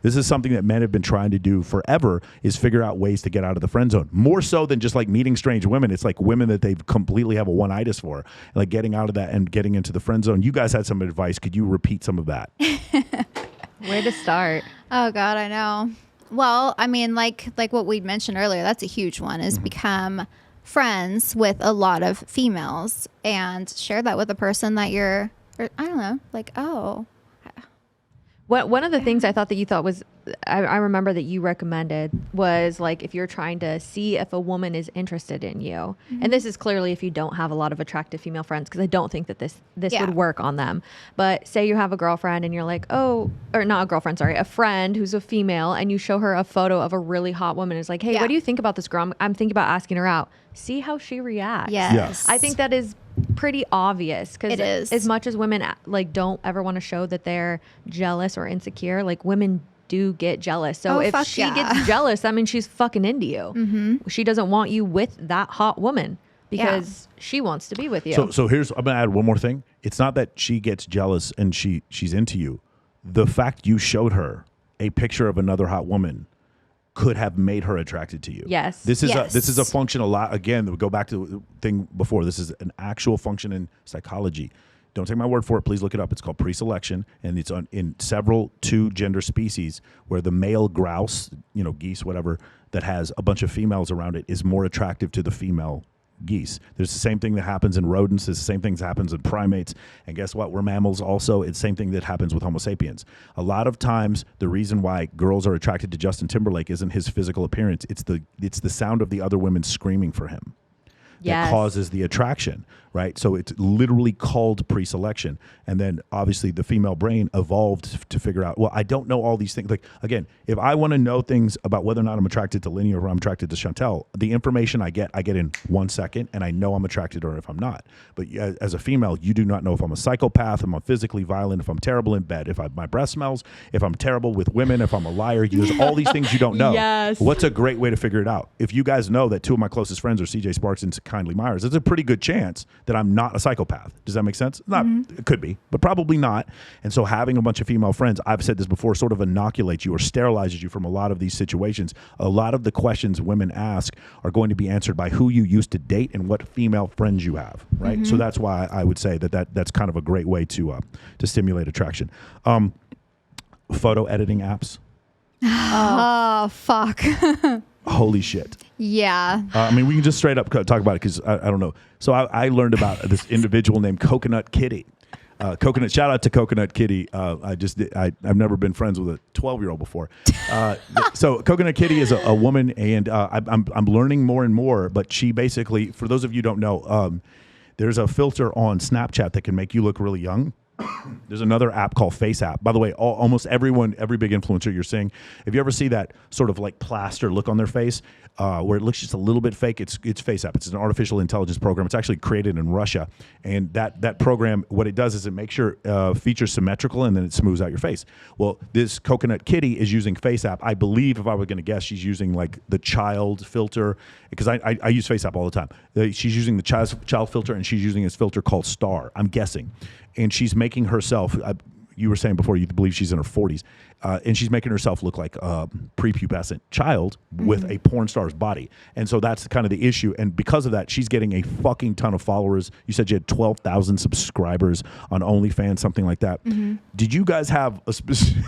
This is something that men have been trying to do forever, is figure out ways to get out of the friend zone. More so than just like meeting strange women. It's like women that they completely have a one-itis for, like getting out of that and getting into the friend zone. You guys had some advice. Could you repeat some of that? Where to start? Oh God, I know. Well, I mean, like what we mentioned earlier, that's a huge one, is become friends with a lot of females and share that with a person that you're, or, I don't know, like, oh. One of the things I thought that you thought was, I remember that you recommended was like, if you're trying to see if a woman is interested in you, and this is clearly if you don't have a lot of attractive female friends, because I don't think that this would work on them. But say you have a girlfriend and you're like, oh, or not a girlfriend, sorry, a friend who's a female, and you show her a photo of a really hot woman. It's like, hey, what do you think about this girl? I'm thinking about asking her out. See how she reacts. Yes. I think that is pretty obvious because It is. as much as women like don't ever want to show that they're jealous or insecure, like women do get jealous. So Oh, if fuck she yeah. gets jealous, that means she's fucking into you. She doesn't want you with that hot woman because she wants to be with you. So here's, I'm going to add one more thing. It's not that she gets jealous and she's into you. The fact you showed her a picture of another hot woman could have made her attracted to you. Yes. This is Yes. this is a function a lot. Again, we go back to the thing before. This is an actual function in psychology. Don't take my word for it. Please look it up. It's called preselection, and it's in several two gender species where the male grouse, geese, whatever, that has a bunch of females around it is more attractive to the female geese. There's the same thing that happens in rodents. It's the same thing that happens in primates. And guess what? We're mammals also. It's the same thing that happens with Homo sapiens. A lot of times, the reason why girls are attracted to Justin Timberlake isn't his physical appearance. It's the sound of the other women screaming for him that causes the attraction, right? So it's literally called preselection. And then obviously the female brain evolved to figure out, well, I don't know all these things. Like, again, if I want to know things about whether or not I'm attracted to Lynnie or I'm attracted to Shantel, the information I get in 1 second, and I know I'm attracted or if I'm not. But as a female, you do not know if I'm a psychopath, if I'm physically violent, if I'm terrible in bed, if my breath smells, if I'm terrible with women, if I'm a liar. There's all these things you don't know. Yes. What's a great way to figure it out? If you guys know that two of my closest friends are CJ Sparxx and Kindly Myers, there's a pretty good chance that I'm not a psychopath. Does that make sense? Not, It could be, but probably not. And so having a bunch of female friends, I've said this before, sort of inoculates you or sterilizes you from a lot of these situations. A lot of the questions women ask are going to be answered by who you used to date and what female friends you have, right? So that's why I would say that's kind of a great way to stimulate attraction. Photo editing apps. Oh, fuck. Holy shit. Yeah. I mean, we can just straight up talk about it because I don't know. So I learned about this individual named Coconut Kitty. Shout out to Coconut Kitty. I've never been friends with a 12-year-old before. So Coconut Kitty is a woman, and I'm learning more and more. But she basically, for those of you who don't know, there's a filter on Snapchat that can make you look really young. There's another app called FaceApp. By the way, almost every big influencer you're seeing, if you ever see that sort of like plaster look on their face, where it looks just a little bit fake, it's FaceApp. It's an artificial intelligence program. It's actually created in Russia. And that program, what it does is it makes your features symmetrical and then it smooths out your face. Well, this Coconut Kitty is using FaceApp. I believe, if I were going to guess, she's using like the child filter, because I use FaceApp all the time. She's using the child filter, and she's using this filter called Star, I'm guessing. And she's making herself, you were saying before, you believe she's in her 40s, and she's making herself look like a prepubescent child with a porn star's body. And so that's kind of the issue. And because of that, she's getting a fucking ton of followers. You said you had 12,000 subscribers on OnlyFans, something like that. Did you guys have a specific...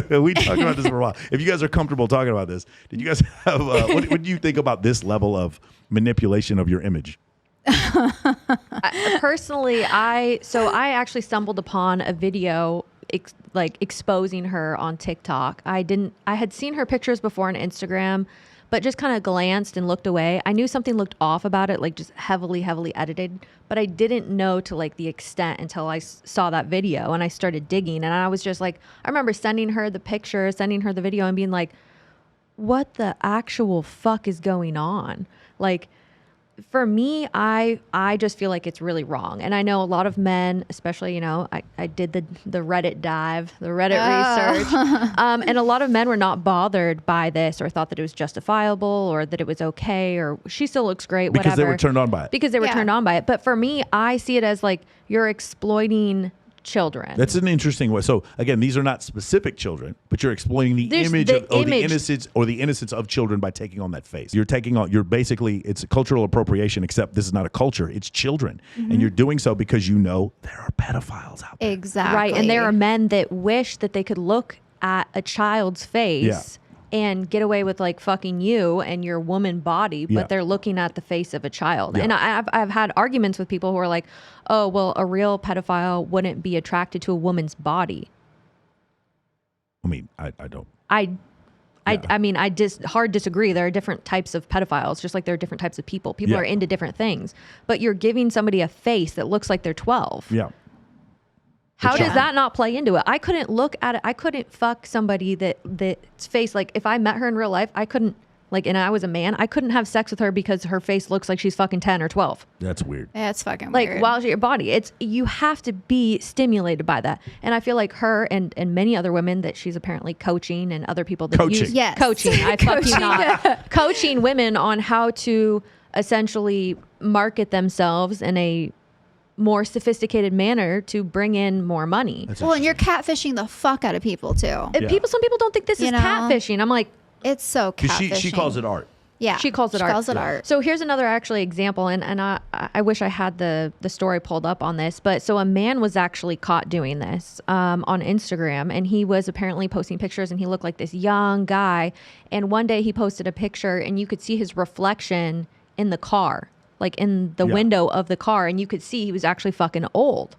we talked about this for a while. If you guys are comfortable talking about this, did you guys have... what do you think about this level of manipulation of your image? Personally, I actually stumbled upon a video exposing her on TikTok. I had seen her pictures before on Instagram, but just kind of glanced and looked away. I knew something looked off about it, like just heavily edited, but I didn't know to like the extent until I saw that video and I started digging. And I was just like, I remember sending her the picture, sending her the video and being like, what the actual fuck is going on? Like, for me, I just feel like it's really wrong. And I know a lot of men, especially, I did the Reddit dive, the Reddit research. And a lot of men were not bothered by this or thought that it was justifiable or that it was okay or she still looks great, because whatever. they were turned on by it. Because they were turned on by it. But for me, I see it as like you're exploiting children. That's an interesting way. So again, these are not specific children, but you're exploiting the image the innocence of children by taking on that face. You're basically, it's a cultural appropriation, except this is not a culture, it's children. And you're doing so because you know there are pedophiles out there. Exactly. Right. And there are men that wish that they could look at a child's face and get away with like fucking you and your woman body, but they're looking at the face of a child. And I've had arguments with people who are like, oh, well, a real pedophile wouldn't be attracted to a woman's body. I mean, I don't. I mean, I just hard disagree. There are different types of pedophiles, just like there are different types of people. People are into different things, but you're giving somebody a face that looks like they're 12. Yeah. How does that not play into it? I couldn't look at it. I couldn't fuck somebody that's face, like if I met her in real life, I couldn't like, and I was a man, I couldn't have sex with her because her face looks like she's fucking 10 or 12. That's weird. Yeah, it's fucking Like, weird. while your body, you have to be stimulated by that. And I feel like her and many other women that she's apparently coaching, and other people that use Yes. coaching. I fuck you not. Coaching women on how to essentially market themselves in a more sophisticated manner to bring in more money. That's Well, and you're interesting. catfishing the fuck out of people too. Yeah. Some people don't think this You is know? catfishing. I'm like, It's so 'Cause catfishing. she calls it art. Yeah, she calls it art. She calls it art. So here's another actually example, and I wish I had the story pulled up on this, but so a man was actually caught doing this on Instagram, and he was apparently posting pictures, and he looked like this young guy, and one day he posted a picture, and you could see his reflection in the car, like in the window of the car, and you could see he was actually fucking old.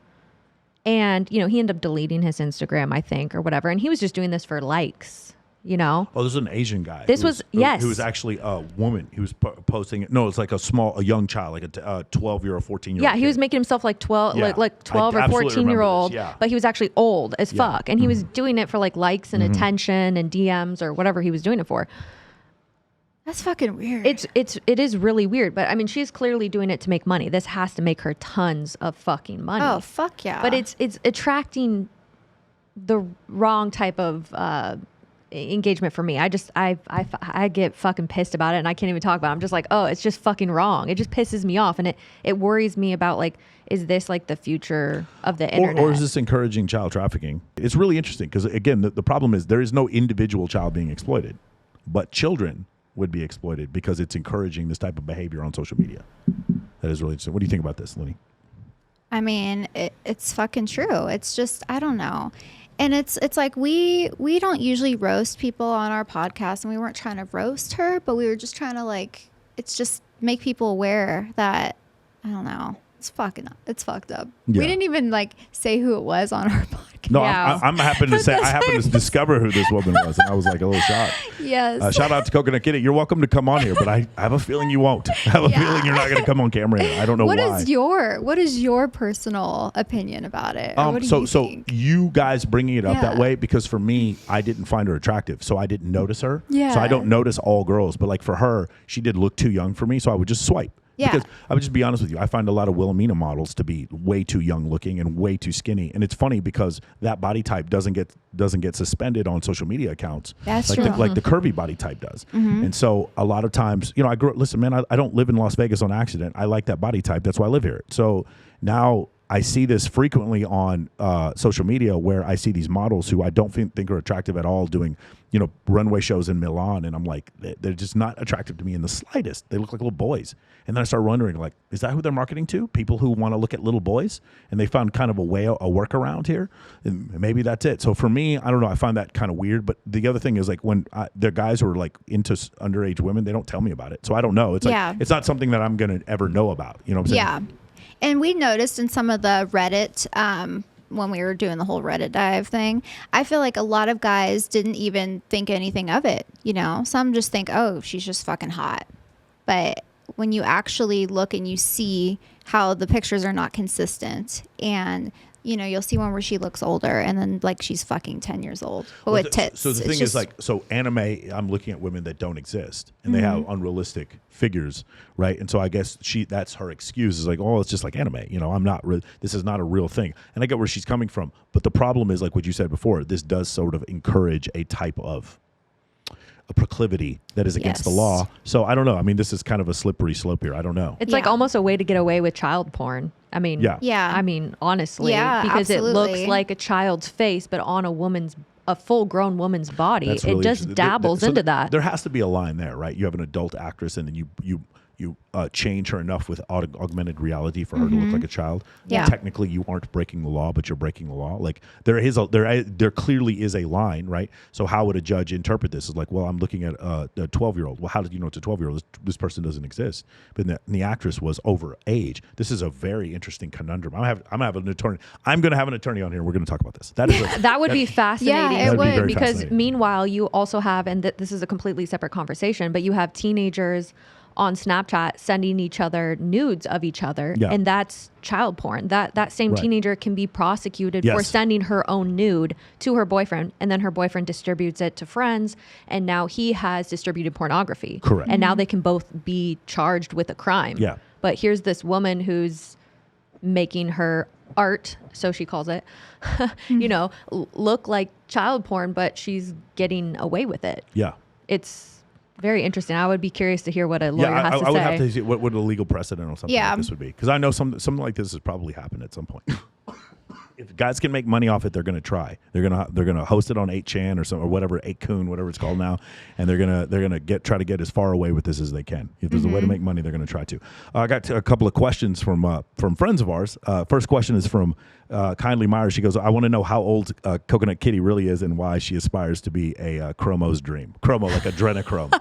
And, he ended up deleting his Instagram, I think, or whatever, and he was just doing this for likes. Oh, this is an Asian guy. This was yes. Who was actually a woman. He was posting it. No, it's like a young child, like a 12-year-old, 14-year-old. Yeah, he was making himself like 12, Yeah. like 12 I or absolutely 14-year-old, remember this, yeah. but he was actually old as Yeah. fuck, and he was doing it for like likes and attention and DMs or whatever he was doing it for. That's fucking weird. It is really weird, but I mean, she's clearly doing it to make money. This has to make her tons of fucking money. Oh, fuck yeah. But it's attracting the wrong type of engagement for me. I get fucking pissed about it, and I can't even talk about it. I'm just like, oh, it's just fucking wrong. It just pisses me off, and it worries me about, like, is this like the future of the internet? Or is this encouraging child trafficking? It's really interesting because, again, the problem is there is no individual child being exploited, but children would be exploited because it's encouraging this type of behavior on social media. That is really interesting. What do you think about this, Lynnie? I mean, it's fucking true. It's just, I don't know. And it's like we don't usually roast people on our podcast, and we weren't trying to roast her, but we were just trying to, like, it's just make people aware that, I don't know, it's fucked up. Yeah. We didn't even, like, say who it was on our podcast. No, Yeah. I'm happy to say I happened to discover who this woman was, and I was like a little shocked. Yes. Shout out to Coconut Kitty. You're welcome to come on here, but I have a feeling you won't. I have a feeling you're not going to come on camera here. I don't know What why. What is your personal opinion about it? Or what do you so think? you guys bringing it up that Yeah. way, because for me, I didn't find her attractive, so I didn't notice her. Yeah. So I don't notice all girls, but like for her, she did look too young for me, so I would just swipe. Yeah. Because I would just be honest with you, I find a lot of Wilhelmina models to be way too young looking and way too skinny, and it's funny because that body type doesn't get suspended on social media accounts. That's like true. like the curvy body type does. And so a lot of times, I grew up. Listen, man, I don't live in Las Vegas on accident. I like that body type. That's why I live here. So now I see this frequently on social media where I see these models who I don't think are attractive at all doing, runway shows in Milan. And I'm like, they're just not attractive to me in the slightest. They look like little boys. And then I start wondering, like, is that who they're marketing to? People who want to look at little boys? And they found kind of a workaround here. And maybe that's it. So for me, I don't know. I find that kind of weird. But the other thing is, like, when they're guys who are like into underage women, they don't tell me about it. So I don't know. It's like, it's not something that I'm going to ever know about. You know what I'm saying? Yeah. And we noticed in some of the Reddit, when we were doing the whole Reddit dive thing, I feel like a lot of guys didn't even think anything of it. Some just think, oh, she's just fucking hot. But when you actually look and you see how the pictures are not consistent, and you'll see one where she looks older, and then like she's fucking 10 years old, but with tits. So the thing is, like, so anime, I'm looking at women that don't exist, and they have unrealistic figures, right? And so I guess that's her excuse, is like, oh, it's just like anime. I'm not this is not a real thing. And I get where she's coming from, but the problem is, like what you said before, this does sort of encourage a type of a proclivity that is against the law. So I don't know. I mean, this is kind of a slippery slope here. I don't know. It's like almost a way to get away with child porn. I mean, Yeah. I mean, honestly, Yeah, because it absolutely. looks like a child's face, but on a full-grown woman's body. That's It really just interesting. dabbles So into that. There has to be a line there, right? You have an adult actress, and then you change her enough with augmented reality for her to look like a child. Yeah. Technically, you aren't breaking the law, but you're breaking the law. Like there clearly is a line, right? So how would a judge interpret this? It's like, well, I'm looking at a 12-year-old. Well, how did you know it's a 12-year-old? This person doesn't exist. But the actress was over age. This is a very interesting conundrum. I'm having an attorney. I'm going to have an attorney on here. We're going to talk about this. That would be fascinating. Yeah, it would. Very Because fascinating. meanwhile, you also have, and this is a completely separate conversation, but you have teenagers on Snapchat sending each other nudes of each other. Yeah. And that's child porn. That same Right. teenager can be prosecuted Yes. for sending her own nude to her boyfriend, and then her boyfriend distributes it to friends, and now he has distributed pornography. Correct. And now they can both be charged with a crime. Yeah. But here's this woman who's making her art, so she calls it, look like child porn, but she's getting away with it. Yeah. It's very interesting. I would be curious to hear what a lawyer Yeah, has to I say. would have to see what a legal precedent or something Yeah. like this would be. Because I know something like this has probably happened at some point. If guys can make money off it, they're going to try. They're gonna host it on 8chan or whatever, 8kun, whatever it's called now, and they're gonna try to get as far away with this as they can. If there's a way to make money, they're gonna try to. I got a couple of questions from friends of ours. First question is from Kindly Myers. She goes, "I want to know how old Coconut Kitty really is and why she aspires to be a chromo's dream. Chromo, like adrenochrome."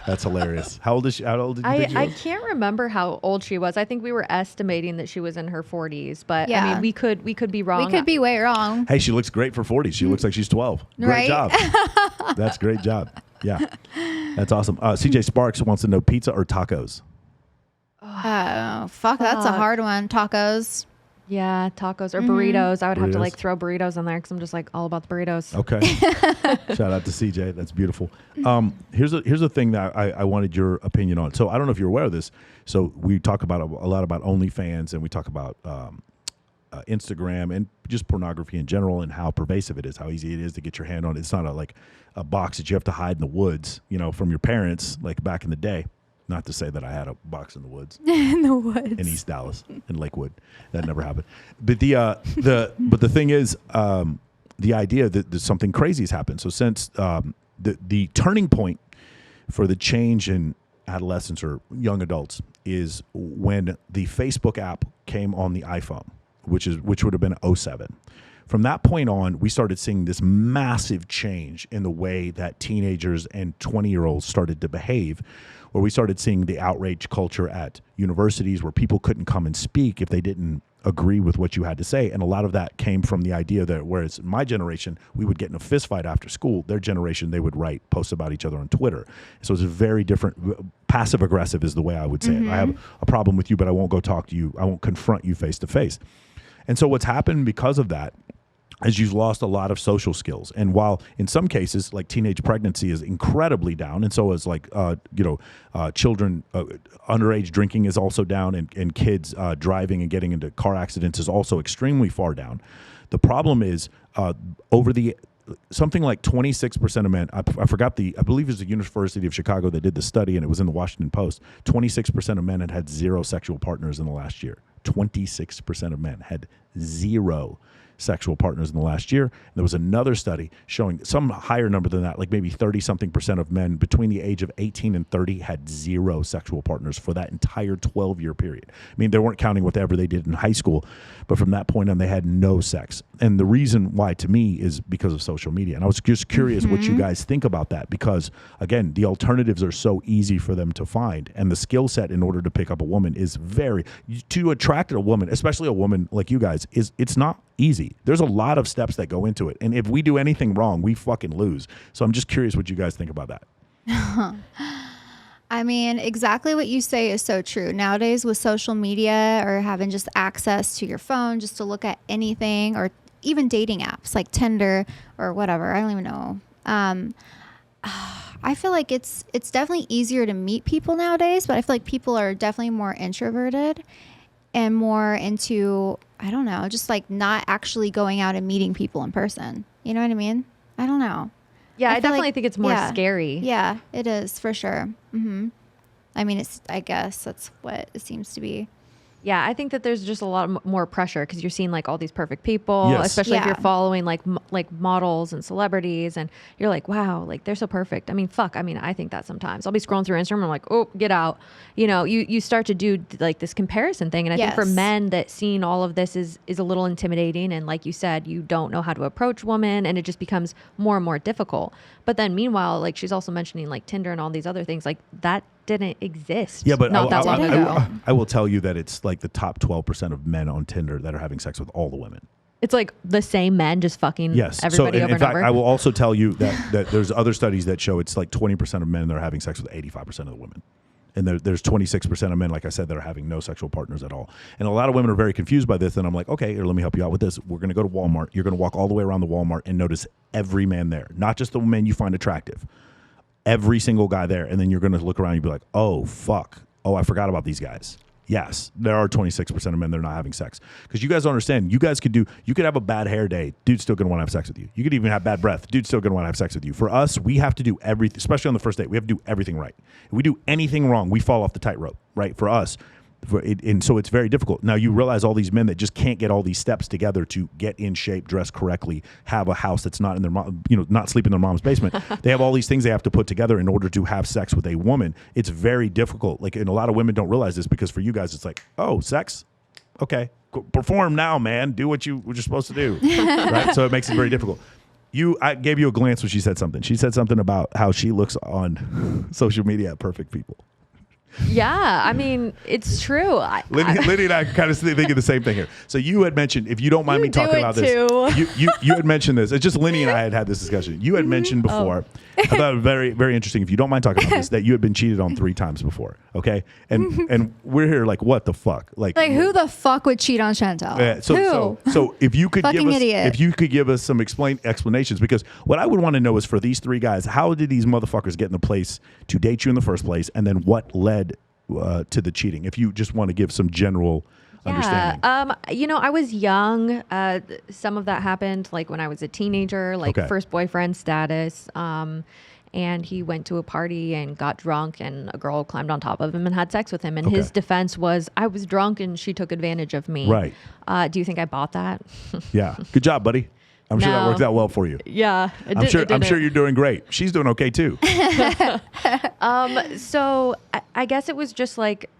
That's hilarious. How old is she? How old did you think she I was? can't remember how old she was. I think we were estimating that she was in her 40s, but I Yeah. mean, we could be wrong. We could be way wrong. Hey, she looks great for 40. She looks like she's 12. Great Right? job. That's a great job. Yeah. That's awesome. CJ Sparxx wants to know pizza or tacos. Oh, fuck. That's a Fuck. hard one. Tacos. Yeah, tacos or burritos. I would have to Burritos. like throw burritos in there because I'm just like all about the burritos. Okay. Shout out to CJ. That's beautiful. Here's a thing that I wanted your opinion on. So I don't know if you're aware of this. So we talk about a lot about OnlyFans, and we talk about Instagram and just pornography in general, and how pervasive it is, how easy it is to get your hand on it. It's not like a box that you have to hide in the woods, from your parents, like back in the day. Not to say that I had a box in the woods. In the woods. In East Dallas, in Lakewood. That never happened. But the thing is, the idea that something crazy has happened. So since the turning point for the change in adolescents or young adults is when the Facebook app came on the iPhone, which would have been 2007. From that point on, we started seeing this massive change in the way that teenagers and 20-year-olds started to behave, where we started seeing the outrage culture at universities where people couldn't come and speak if they didn't agree with what you had to say. And a lot of that came from the idea that whereas my generation, we would get in a fist fight after school, their generation, they would write posts about each other on Twitter. So it's a very different, passive aggressive is the way I would say it. I have a problem with you, but I won't go talk to you. I won't confront you face to face. And so what's happened because of that is you've lost a lot of social skills. And while in some cases, like teenage pregnancy is incredibly down, and so is like, children, underage drinking is also down, and kids driving and getting into car accidents is also extremely far down. The problem is something like 26% of men, I believe it was the University of Chicago that did the study, and it was in the Washington Post, 26% of men had zero sexual partners in the last year. 26% of men had zero sexual partners in the last year. And there was another study showing some higher number than that, like maybe 30-something% of men between the age of 18 and 30 had zero sexual partners for that entire 12-year period. I mean, they weren't counting whatever they did in high school, but from that point on, they had no sex. And the reason why, to me, is because of social media. And I was just curious what you guys think about that, because, again, the alternatives are so easy for them to find. And the skill set in order to pick up a woman is to attract a woman, especially a woman like you guys, it's not easy. There's a lot of steps that go into it. And if we do anything wrong, we fucking lose. So I'm just curious what you guys think about that. I mean, exactly what you say is so true. Nowadays with social media or having just access to your phone just to look at anything, or even dating apps like Tinder or whatever, I don't even know. I feel like it's definitely easier to meet people nowadays, but I feel like people are definitely more introverted and more into, I don't know, just like not actually going out and meeting people in person. You know what I mean? I don't know. Yeah, I feel definitely like- think it's more yeah. scary. Yeah, it is for sure. I mean, I guess that's what it seems to be. Yeah, I think that there's just a lot more pressure because you're seeing like all these perfect people, Yes. especially if Yeah. you're following like models and celebrities, and you're like, wow, like they're so perfect. I mean, fuck. I mean, I think that sometimes I'll be scrolling through Instagram and I'm like, oh, get out. You know, you start to do like this comparison thing, and I think for Yes. men that seeing all of this is a little intimidating, and like you said, you don't know how to approach women, and it just becomes more and more difficult. But then meanwhile, like she's also mentioning like Tinder and all these other things, like that didn't exist. Yeah, but not that long ago. I will tell you that it's like the top 12% of men on Tinder that are having sex with all the women. It's like the same men just fucking Yes. everybody so over in and fact, over. I will also tell you that there's other studies that show it's like 20% of men that are having sex with 85% of the women. And there's 26% of men, like I said, that are having no sexual partners at all. And a lot of women are very confused by this. And I'm like, okay, here, let me help you out with this. We're going to go to Walmart. You're going to walk all the way around the Walmart and notice every man there, not just the men you find attractive, every single guy there. And then you're going to look around and be like, oh, fuck. Oh, I forgot about these guys. Yes, there are 26% of men that are not having sex. Because you guys don't understand. You could have a bad hair day. Dude's still going to want to have sex with you. You could even have bad breath. Dude's still going to want to have sex with you. For us, we have to do everything, especially on the first date. We have to do everything right. If we do anything wrong, we fall off the tightrope, right? For us. And so it's very difficult. Now you realize all these men that just can't get all these steps together to get in shape, dress correctly, have a house that's not in their mom, not sleep in their mom's basement. They have all these things they have to put together in order to have sex with a woman. It's very difficult. Like, and a lot of women don't realize this because for you guys, it's like, oh, sex, okay, perform now, man. Do what you're supposed to do, right? So it makes it very difficult. I gave you a glance when she said something. She said something about how she looks on social media at perfect people. Yeah, I mean, it's true. Lynnie and I kind of thinking the same thing here. So you had mentioned, if you don't mind me talking about this, you had mentioned this. It's just Lynnie and I had this discussion. You had mentioned before, I thought it was very, very interesting, if you don't mind talking about this, that you had been cheated on 3 times before, okay? And we're here like, what the fuck? Like who the fuck would cheat on Shantel? Who? So if you could Fucking idiot. if you could give us some explanations, because what I would want to know is for these 3 guys, how did these motherfuckers get in the place to date you in the first place, and then what led to the cheating? If you just want to give some general understanding. I was young. Some of that happened like when I was a teenager, like first boyfriend status. And he went to a party and got drunk, and a girl climbed on top of him and had sex with him. And his defense was, I was drunk and she took advantage of me. Right. Do you think I bought that? Yeah. Good job, buddy. I'm sure that worked out well for you. Yeah. I'm sure you're doing great. She's doing okay too. So I guess it was just like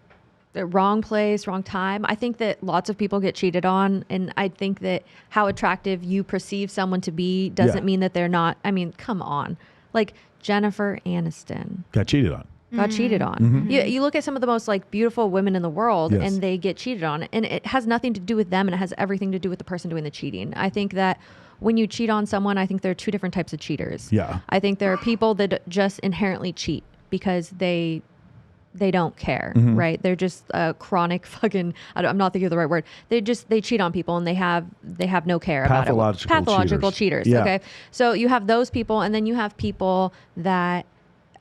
the wrong place, wrong time. I think that lots of people get cheated on, and I think that how attractive you perceive someone to be doesn't mean that they're not. I mean, come on. Like Jennifer Aniston got cheated on. Cheated on. Mm-hmm. You look at some of the most like beautiful women in the world, and they get cheated on, and it has nothing to do with them, and it has everything to do with the person doing the cheating. I think that when you cheat on someone, I think there are 2 different types of cheaters. Yeah. I think there are people that just inherently cheat because they don't care, right? They're just chronic fucking, I'm not thinking of the right word. They cheat on people, and they have no care about it. Pathological cheaters. Yeah. Okay. So you have those people, and then you have people that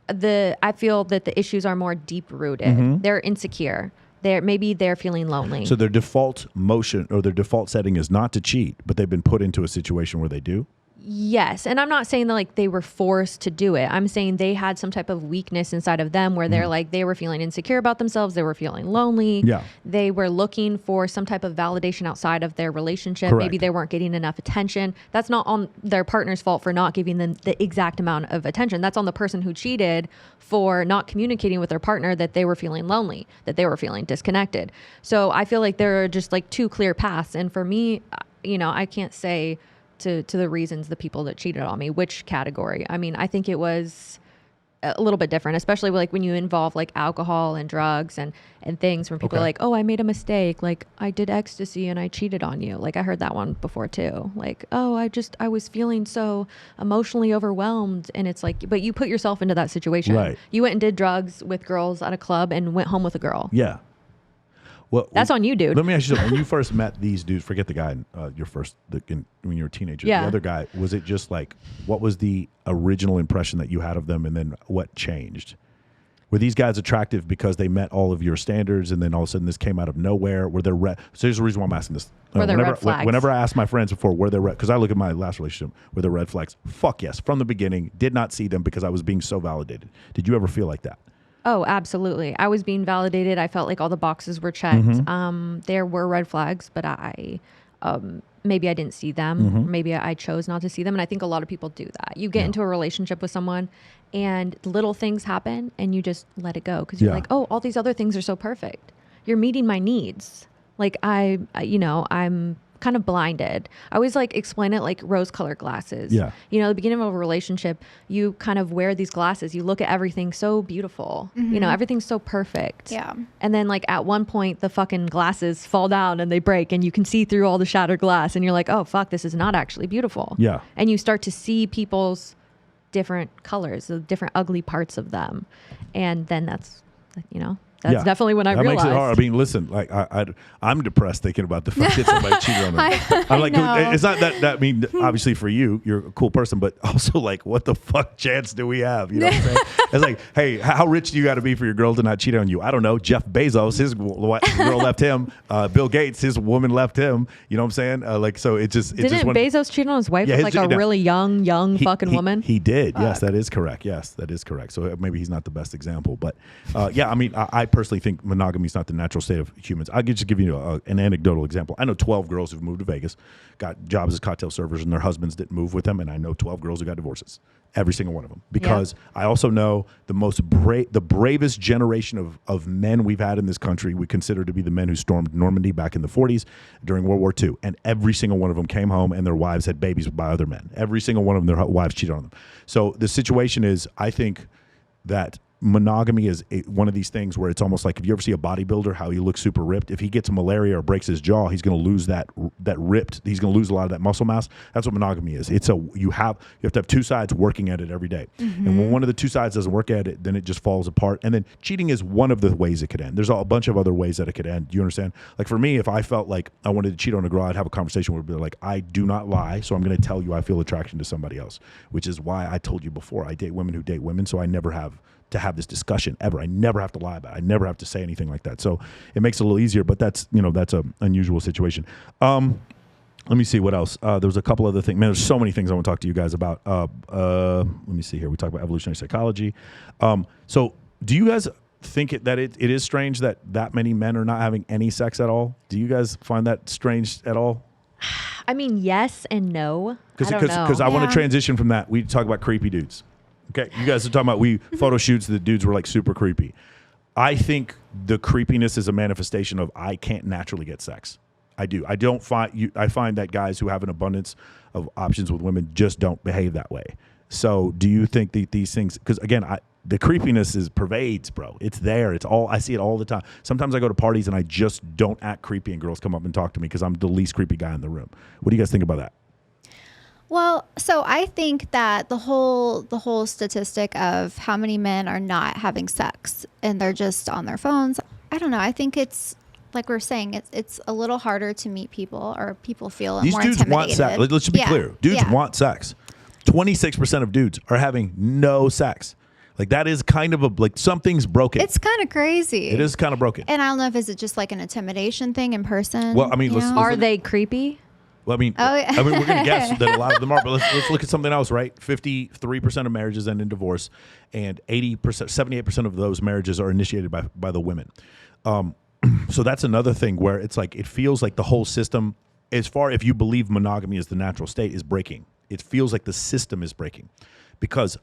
I feel that the issues are more deep rooted. They're insecure. Maybe they're feeling lonely. So their default motion or their default setting is not to cheat, but they've been put into a situation where they do? Yes. And I'm not saying that like they were forced to do it. I'm saying they had some type of weakness inside of them where they're like, they were feeling insecure about themselves. They were feeling lonely. Yeah. They were looking for some type of validation outside of their relationship. Correct. Maybe they weren't getting enough attention. That's not on their partner's fault for not giving them the exact amount of attention. That's on the person who cheated for not communicating with their partner that they were feeling lonely, that they were feeling disconnected. So I feel like there are just like 2 clear paths. And for me, I can't say to the reasons the people that cheated on me, which category. I mean, I think it was a little bit different, especially like when you involve like alcohol and drugs and things when people are like, oh, I made a mistake. Like I did ecstasy and I cheated on you. Like I heard that one before too. Like, oh, I was feeling so emotionally overwhelmed. And it's like, but you put yourself into that situation. Right. You went and did drugs with girls at a club and went home with a girl. Yeah. Well, that's on you, dude. Let me ask you something. When you first met these dudes, forget the guy, when you were a teenager, the other guy, was it just like, what was the original impression that you had of them, and then what changed? Were these guys attractive because they met all of your standards, and then all of a sudden this came out of nowhere? Were there so here's the reason why I'm asking this. Were there red flags? Whenever I ask my friends before, were there because I look at my last relationship, were there red flags? Fuck yes. From the beginning, did not see them because I was being so validated. Did you ever feel like that? Oh, absolutely. I was being validated. I felt like all the boxes were checked. There were red flags, but maybe I didn't see them. Maybe I chose not to see them. And I think a lot of people do that. You get into a relationship with someone and little things happen and you just let it go. Because you're like, oh, all these other things are so perfect. You're meeting my needs. Like I'm kind of blinded. I always like explain it like rose-colored glasses. Yeah. At the beginning of a relationship, you kind of wear these glasses. You look at everything so beautiful. Everything's so perfect. Yeah. And then like at one point, the fucking glasses fall down and they break, and you can see through all the shattered glass, and you're like, oh fuck, this is not actually beautiful. Yeah. And you start to see people's different colors, the different ugly parts of them, and then that's you know, that's definitely when I that realized. Makes it hard. I mean, listen, like I'm depressed thinking about the fact that somebody cheated on me. I'm like, know. it's not that. I mean, obviously for you, you're a cool person, but also like, what the fuck chance do we have? You know what I'm saying? It's like, hey, how rich do you got to be for your girl to not cheat on you? I don't know. Jeff Bezos, his girl left him. Bill Gates, his woman left him. You know what I'm saying? Like, so it just Didn't Bezos cheat on his wife with like a really young fucking woman? He did. Yes, that is correct. Yes, that is correct. So maybe he's not the best example, but yeah, I mean, I personally think monogamy is not the natural state of humans. I'll just give you an anecdotal example. I know 12 girls who've moved to Vegas, got jobs as cocktail servers, and their husbands didn't move with them. And I know 12 girls who got divorces. Every single one of them. Because I also know the bravest generation of men we've had in this country, we consider to be the men who stormed Normandy back in the 40s during World War II. And every single one of them came home and their wives had babies by other men. Every single one of them, their wives cheated on them. So the situation is, I think that monogamy is one of these things where it's almost like, if you ever see a bodybuilder, how he looks super ripped, if he gets malaria or breaks his jaw, he's going to lose that ripped, he's going to lose a lot of that muscle mass. That's what monogamy is. It's you have to have two sides working at it every day. And when one of the two sides doesn't work at it, then it just falls apart. And then cheating is one of the ways it could end. There's a bunch of other ways that it could end. Do you understand? Like for me, if I felt like I wanted to cheat on a girl, I'd have a conversation where it'd be like, I do not lie, so I'm going to tell you I feel attraction to somebody else, which is why I told you before, I date women who date women, so I never have to have this discussion ever. I never have to lie about it. I never have to say anything like that. So it makes it a little easier, but that's an unusual situation. Let me see what else. There was a couple other things. Man, there's so many things I want to talk to you guys about. Let me see here. We talked about evolutionary psychology. So do you guys think that it is strange that many men are not having any sex at all? Do you guys find that strange at all? I mean, yes and no. Because I want to transition from that. We talk about creepy dudes. Okay, you guys are talking about photo shoots. The dudes were like super creepy. I think the creepiness is a manifestation of I can't naturally get sex. I do. I find that guys who have an abundance of options with women just don't behave that way. So do you think these things? Because again, the creepiness pervades, bro. It's there. I see it all the time. Sometimes I go to parties and I just don't act creepy, and girls come up and talk to me because I'm the least creepy guy in the room. What do you guys think about that? Well, so I think that the whole statistic of how many men are not having sex and they're just on their phones, I don't know. I think it's like we're saying, it's a little harder to meet people, or people feel more intimidated. These dudes want sex. Let's just be clear. Dudes want sex. 26% of dudes are having no sex. Like that is kind of something's broken. It's kind of crazy. It is kind of broken. And I don't know if it's just like an intimidation thing in person. Well, I mean, are they creepy? Well, I mean, we're going to guess that a lot of them are, but let's look at something else, right? 53% of marriages end in divorce, and 78% of those marriages are initiated by the women. So that's another thing where it's like, it feels like the whole system, if you believe monogamy is the natural state, is breaking. It feels like the system is breaking, because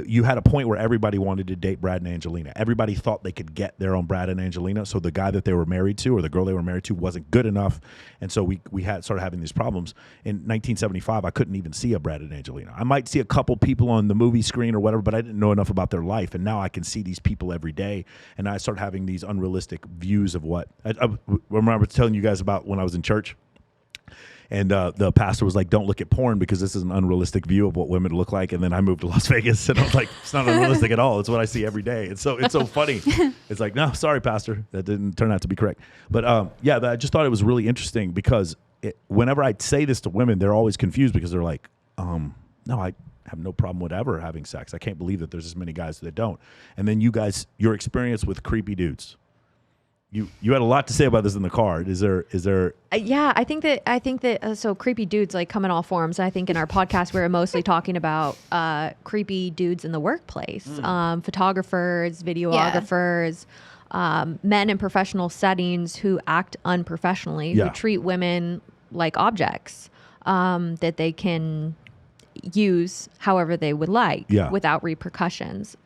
you had a point where everybody wanted to date Brad and Angelina. Everybody thought they could get their own Brad and Angelina. So the guy that they were married to, or the girl they were married to, wasn't good enough. And so we started having these problems. In 1975, I couldn't even see a Brad and Angelina. I might see a couple people on the movie screen or whatever, but I didn't know enough about their life. And now I can see these people every day. And I started having these unrealistic views of what I remember telling you guys about when I was in church. And the pastor was like, don't look at porn because this is an unrealistic view of what women look like. And then I moved to Las Vegas and I was like, it's not unrealistic at all. It's what I see every day. It's so funny. It's like, no, sorry, pastor. That didn't turn out to be correct. But I just thought it was really interesting because whenever I say this to women, they're always confused because they're like, no, I have no problem whatever having sex. I can't believe that there's as many guys that don't. And then you guys, your experience with creepy dudes. You had a lot to say about this in the car. Is there? Yeah, I think that so creepy dudes like come in all forms. I think in our podcast we were mostly talking about creepy dudes in the workplace, photographers, videographers, men in professional settings who act unprofessionally, who treat women like objects that they can use however they would like without repercussions.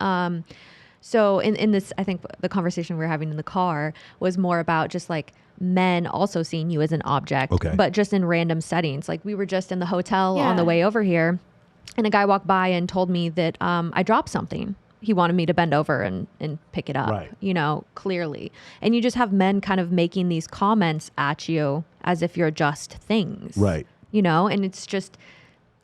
So in this, I think the conversation we were having in the car was more about just like men also seeing you as an object, but just in random settings. Like we were just in the hotel on the way over here, and a guy walked by and told me that I dropped something. He wanted me to bend over and pick it up, clearly. And you just have men kind of making these comments at you as if you're just things. Right. And it's just,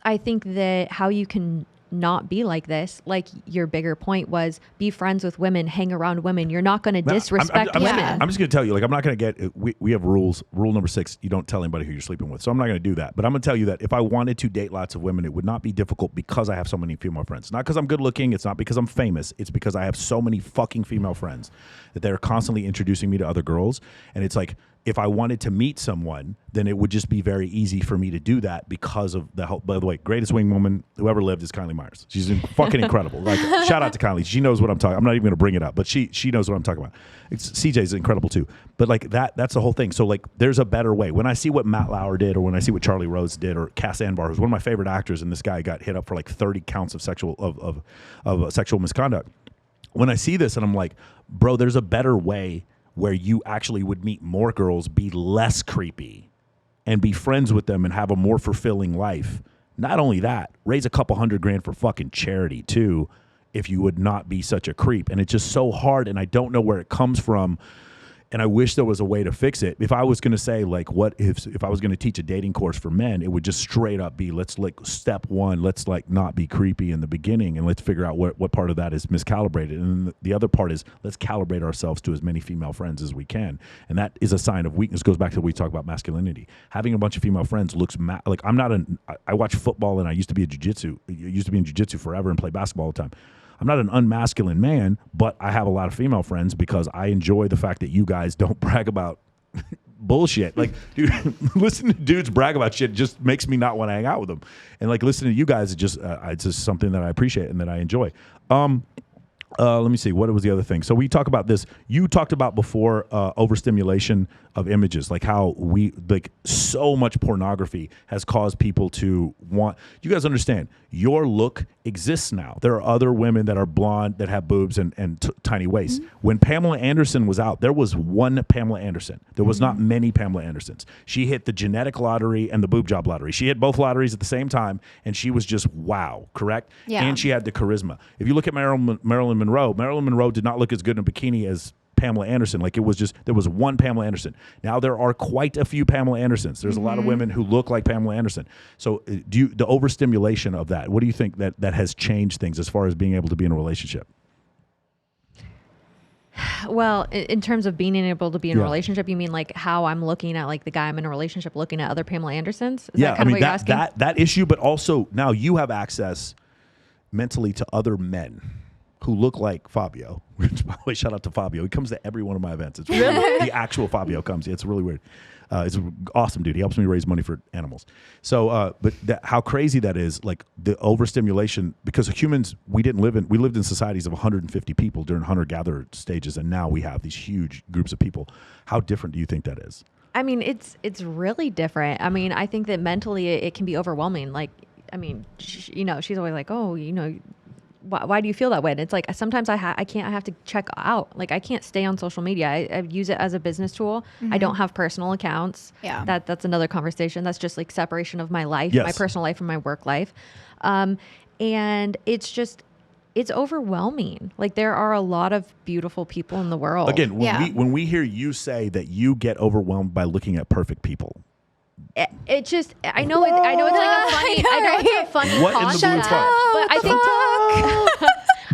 I think that how you can not be like this. Like your bigger point was be friends with women, hang around women. You're not going to disrespect women. I'm just going to tell you, like, I'm not going to get, we have rules. Rule number 6, you don't tell anybody who you're sleeping with. So I'm not going to do that. But I'm going to tell you that if I wanted to date lots of women, it would not be difficult because I have so many female friends. Not because I'm good looking. It's not because I'm famous. It's because I have so many fucking female friends that they're constantly introducing me to other girls. And it's like, if I wanted to meet someone, then it would just be very easy for me to do that because of the help. By the way, greatest wing woman who ever lived is Kylie Myers. She's fucking incredible. Like, shout out to Kylie. She knows what I'm talking. I'm not even going to bring it up, but she knows what I'm talking about. CJ's incredible too. But like that's the whole thing. So like, there's a better way. When I see what Matt Lauer did, or when I see what Charlie Rose did, or Cass Anbar, who's one of my favorite actors, and this guy got hit up for like 30 counts of sexual misconduct. When I see this, and I'm like, bro, there's a better way where you actually would meet more girls, be less creepy, and be friends with them and have a more fulfilling life. Not only that, raise a couple $100,000 for fucking charity too, if you would not be such a creep. And it's just so hard, and I don't know where it comes from. And I wish there was a way to fix it. If I was going to say, like, what if I was going to teach a dating course for men, it would just straight up be, let's like step 1, let's like not be creepy in the beginning, and let's figure out what part of that is miscalibrated. And the other part is, let's calibrate ourselves to as many female friends as we can. And that is a sign of weakness. Goes back to what we talk about masculinity. Having a bunch of female friends looks like I watch football, and I used to be in jiu-jitsu forever and play basketball all the time. I'm not an unmasculine man, but I have a lot of female friends because I enjoy the fact that you guys don't brag about bullshit. Like, dude, listening to dudes brag about shit just makes me not want to hang out with them. And like, listening to you guys, it's just something that I appreciate and that I enjoy. Let me see. What was the other thing? So we talk about this. You talked about before overstimulation of images, like how so much pornography has caused people to want. You guys understand? Your look exists now. There are other women that are blonde that have boobs and tiny waists. Mm-hmm. When Pamela Anderson was out, there was one Pamela Anderson. There was not many Pamela Andersons. She hit the genetic lottery and the boob job lottery. She hit both lotteries at the same time, and she was just wow, correct? Yeah. And she had the charisma. If you look at Marilyn Monroe did not look as good in a bikini as Pamela Anderson. Like, it was just, there was one Pamela Anderson. Now there are quite a few Pamela Andersons. There's a lot of women who look like Pamela Anderson. So the overstimulation of that, what do you think that has changed things as far as being able to be in a relationship? Well, in terms of being able to be in a relationship, you mean like how I'm looking at like the guy I'm in a relationship looking at other Pamela Andersons? Is that kind of what you're asking? That issue, but also now you have access mentally to other men who look like Fabio. Which, by the way, shout out to Fabio. He comes to every one of my events. It's really, the actual Fabio comes. It's really weird. It's an awesome dude. He helps me raise money for animals. So, but how crazy that is, like the overstimulation, because humans, we lived in societies of 150 people during hunter-gatherer stages, and now we have these huge groups of people. How different do you think that is? I mean, it's really different. I mean, I think that mentally it can be overwhelming. Like, I mean, she's always like, oh, why do you feel that way? And it's like, sometimes I have to check out. Like, I can't stay on social media. I use it as a business tool. Mm-hmm. I don't have personal accounts. Yeah. That's another conversation. That's just like separation of my life, my personal life from my work life. And it's overwhelming. Like, there are a lot of beautiful people in the world. Again, when we hear you say that you get overwhelmed by looking at perfect people, it just, I know it's like a funny, I know it's a funny what concept, but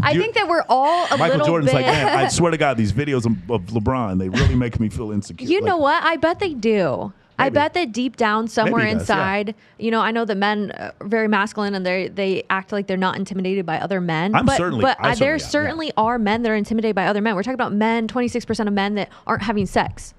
I think that we're all a Michael little Jordan's bit. like, man, I swear to God, these videos of LeBron, they really make me feel insecure. You know what? I bet they do. Maybe. I bet that deep down somewhere inside, I know that men are very masculine and they act like they're not intimidated by other men. But there certainly are men that are intimidated by other men. We're talking about men, 26% of men that aren't having sex.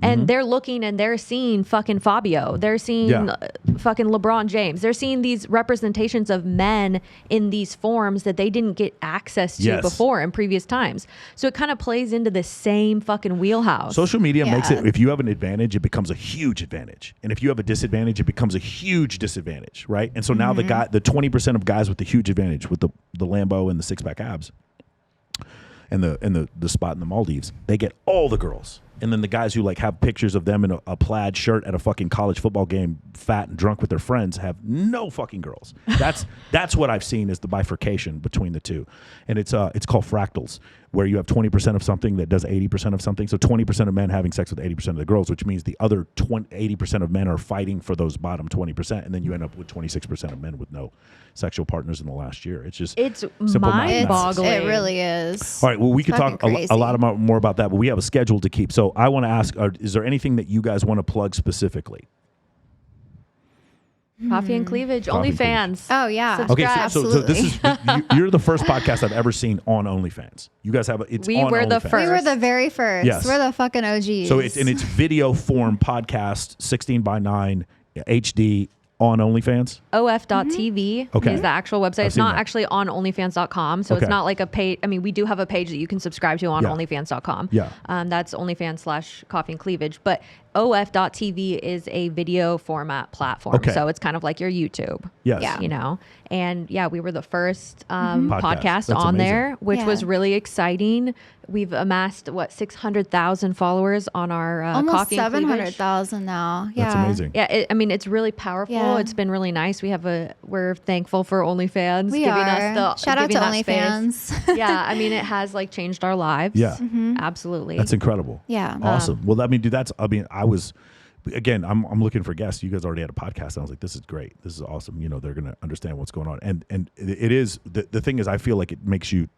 And they're looking and they're seeing fucking Fabio. They're seeing fucking LeBron James. They're seeing these representations of men in these forms that they didn't get access to before in previous times. So it kind of plays into the same fucking wheelhouse. Social media makes it, if you have an advantage, it becomes a huge advantage. And if you have a disadvantage, it becomes a huge disadvantage, right? And so now the 20% of guys with the huge advantage, with the Lambo and the six-pack abs, and the spot in the Maldives, they get all the girls. And then the guys who like have pictures of them in a plaid shirt at a fucking college football game, fat and drunk with their friends, have no fucking girls. That's what I've seen is the bifurcation between the two. And it's called fractals, where you have 20% of something that does 80% of something. So 20% of men having sex with 80% of the girls, which means the other 80% of men are fighting for those bottom 20%. And then you end up with 26% of men with no sexual partners in the last year. It's just It's simple mind-boggling. It really is. All right. Well, we could fucking talk a crazy. lot more about that, but we have a schedule to keep. So I want to ask, is there anything that you guys want to plug specifically? Coffee and Cleavage, Coffee and OnlyFans. Oh, yeah. Okay, Subscribe. so this is you're the first podcast I've ever seen on OnlyFans. You guys have it's We on were the OnlyFans. first. We were the very first. Yes. We're the fucking OGs. So it's video form podcast, 16:9 HD on OnlyFans. OF.TV Okay. is the actual website. It's seen not that. actually on OnlyFans.com. So Okay. it's not like a page. I mean, we do have a page that you can subscribe to on Yeah. OnlyFans.com. Yeah. That's OnlyFans/Coffee and Cleavage. But OF.TV is a video format platform. Okay. So it's kind of like your YouTube. Yes. Yeah. You know, and yeah, we were the first Podcast. podcast That's on amazing. there, which Yeah. was really exciting. We've amassed 600,000 followers on our almost Coffee and Cleavage. 700,000 now. Yeah. That's amazing. Yeah, I mean, it's really powerful. Yeah. It's been really nice. We're thankful for OnlyFans We giving are. us the Shout out giving to that space. OnlyFans. Yeah, I mean, it has like changed our lives. Yeah. Absolutely. That's incredible. Yeah. Awesome. Well, I mean, dude, I'm looking for guests. You guys already had a podcast. I was like, this is great. This is awesome. You know, they're going to understand what's going on. And it is, the thing is, I feel like it makes you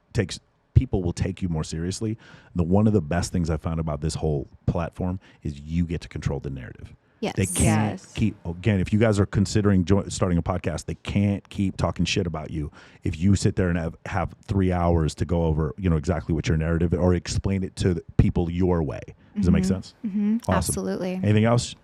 people will take you more seriously. One of the best things I found about this whole platform is you get to control the narrative. Yes. They can't Yes. keep, again, if you guys are considering starting a podcast, they can't keep talking shit about you if you sit there and have 3 hours to go over, you know, exactly what your narrative or explain it to people your way. Does that make sense? Mm-hmm. Awesome. Absolutely. Anything else?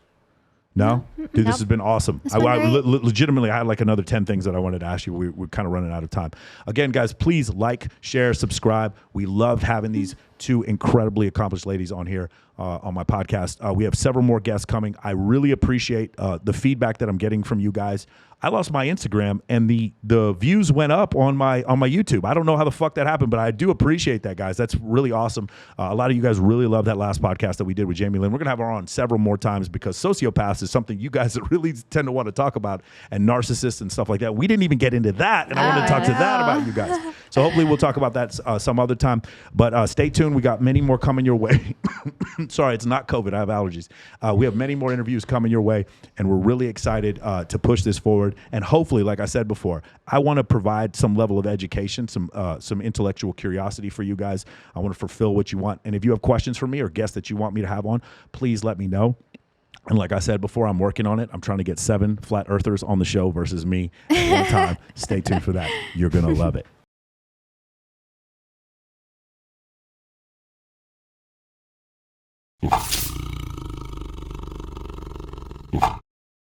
No? Dude, this has been awesome. It's been great. Legitimately, I had like another 10 things that I wanted to ask you. We're kind of running out of time. Again, guys, please like, share, subscribe. We loved having these two incredibly accomplished ladies on here on my podcast. We have several more guests coming. I really appreciate the feedback that I'm getting from you guys. I lost my Instagram and the views went up on my YouTube. I don't know how the fuck that happened, but I do appreciate that, guys. That's really awesome. A lot of you guys really love that last podcast that we did with Jamie Lynn. We're gonna have her on several more times because sociopaths is something you guys really tend to want to talk about, and narcissists and stuff like that. We didn't even get into that, and I want to talk to that about you guys. So hopefully we'll talk about that some other time. But stay tuned. We got many more coming your way. Sorry, it's not COVID. I have allergies. We have many more interviews coming your way, and we're really excited to push this forward. And hopefully, like I said before, I want to provide some level of education, some intellectual curiosity for you guys. I want to fulfill what you want. And if you have questions for me or guests that you want me to have on, please let me know. And like I said before, I'm working on it. I'm trying to get 7 flat earthers on the show versus me at one time. Stay tuned for that. You're going to love it.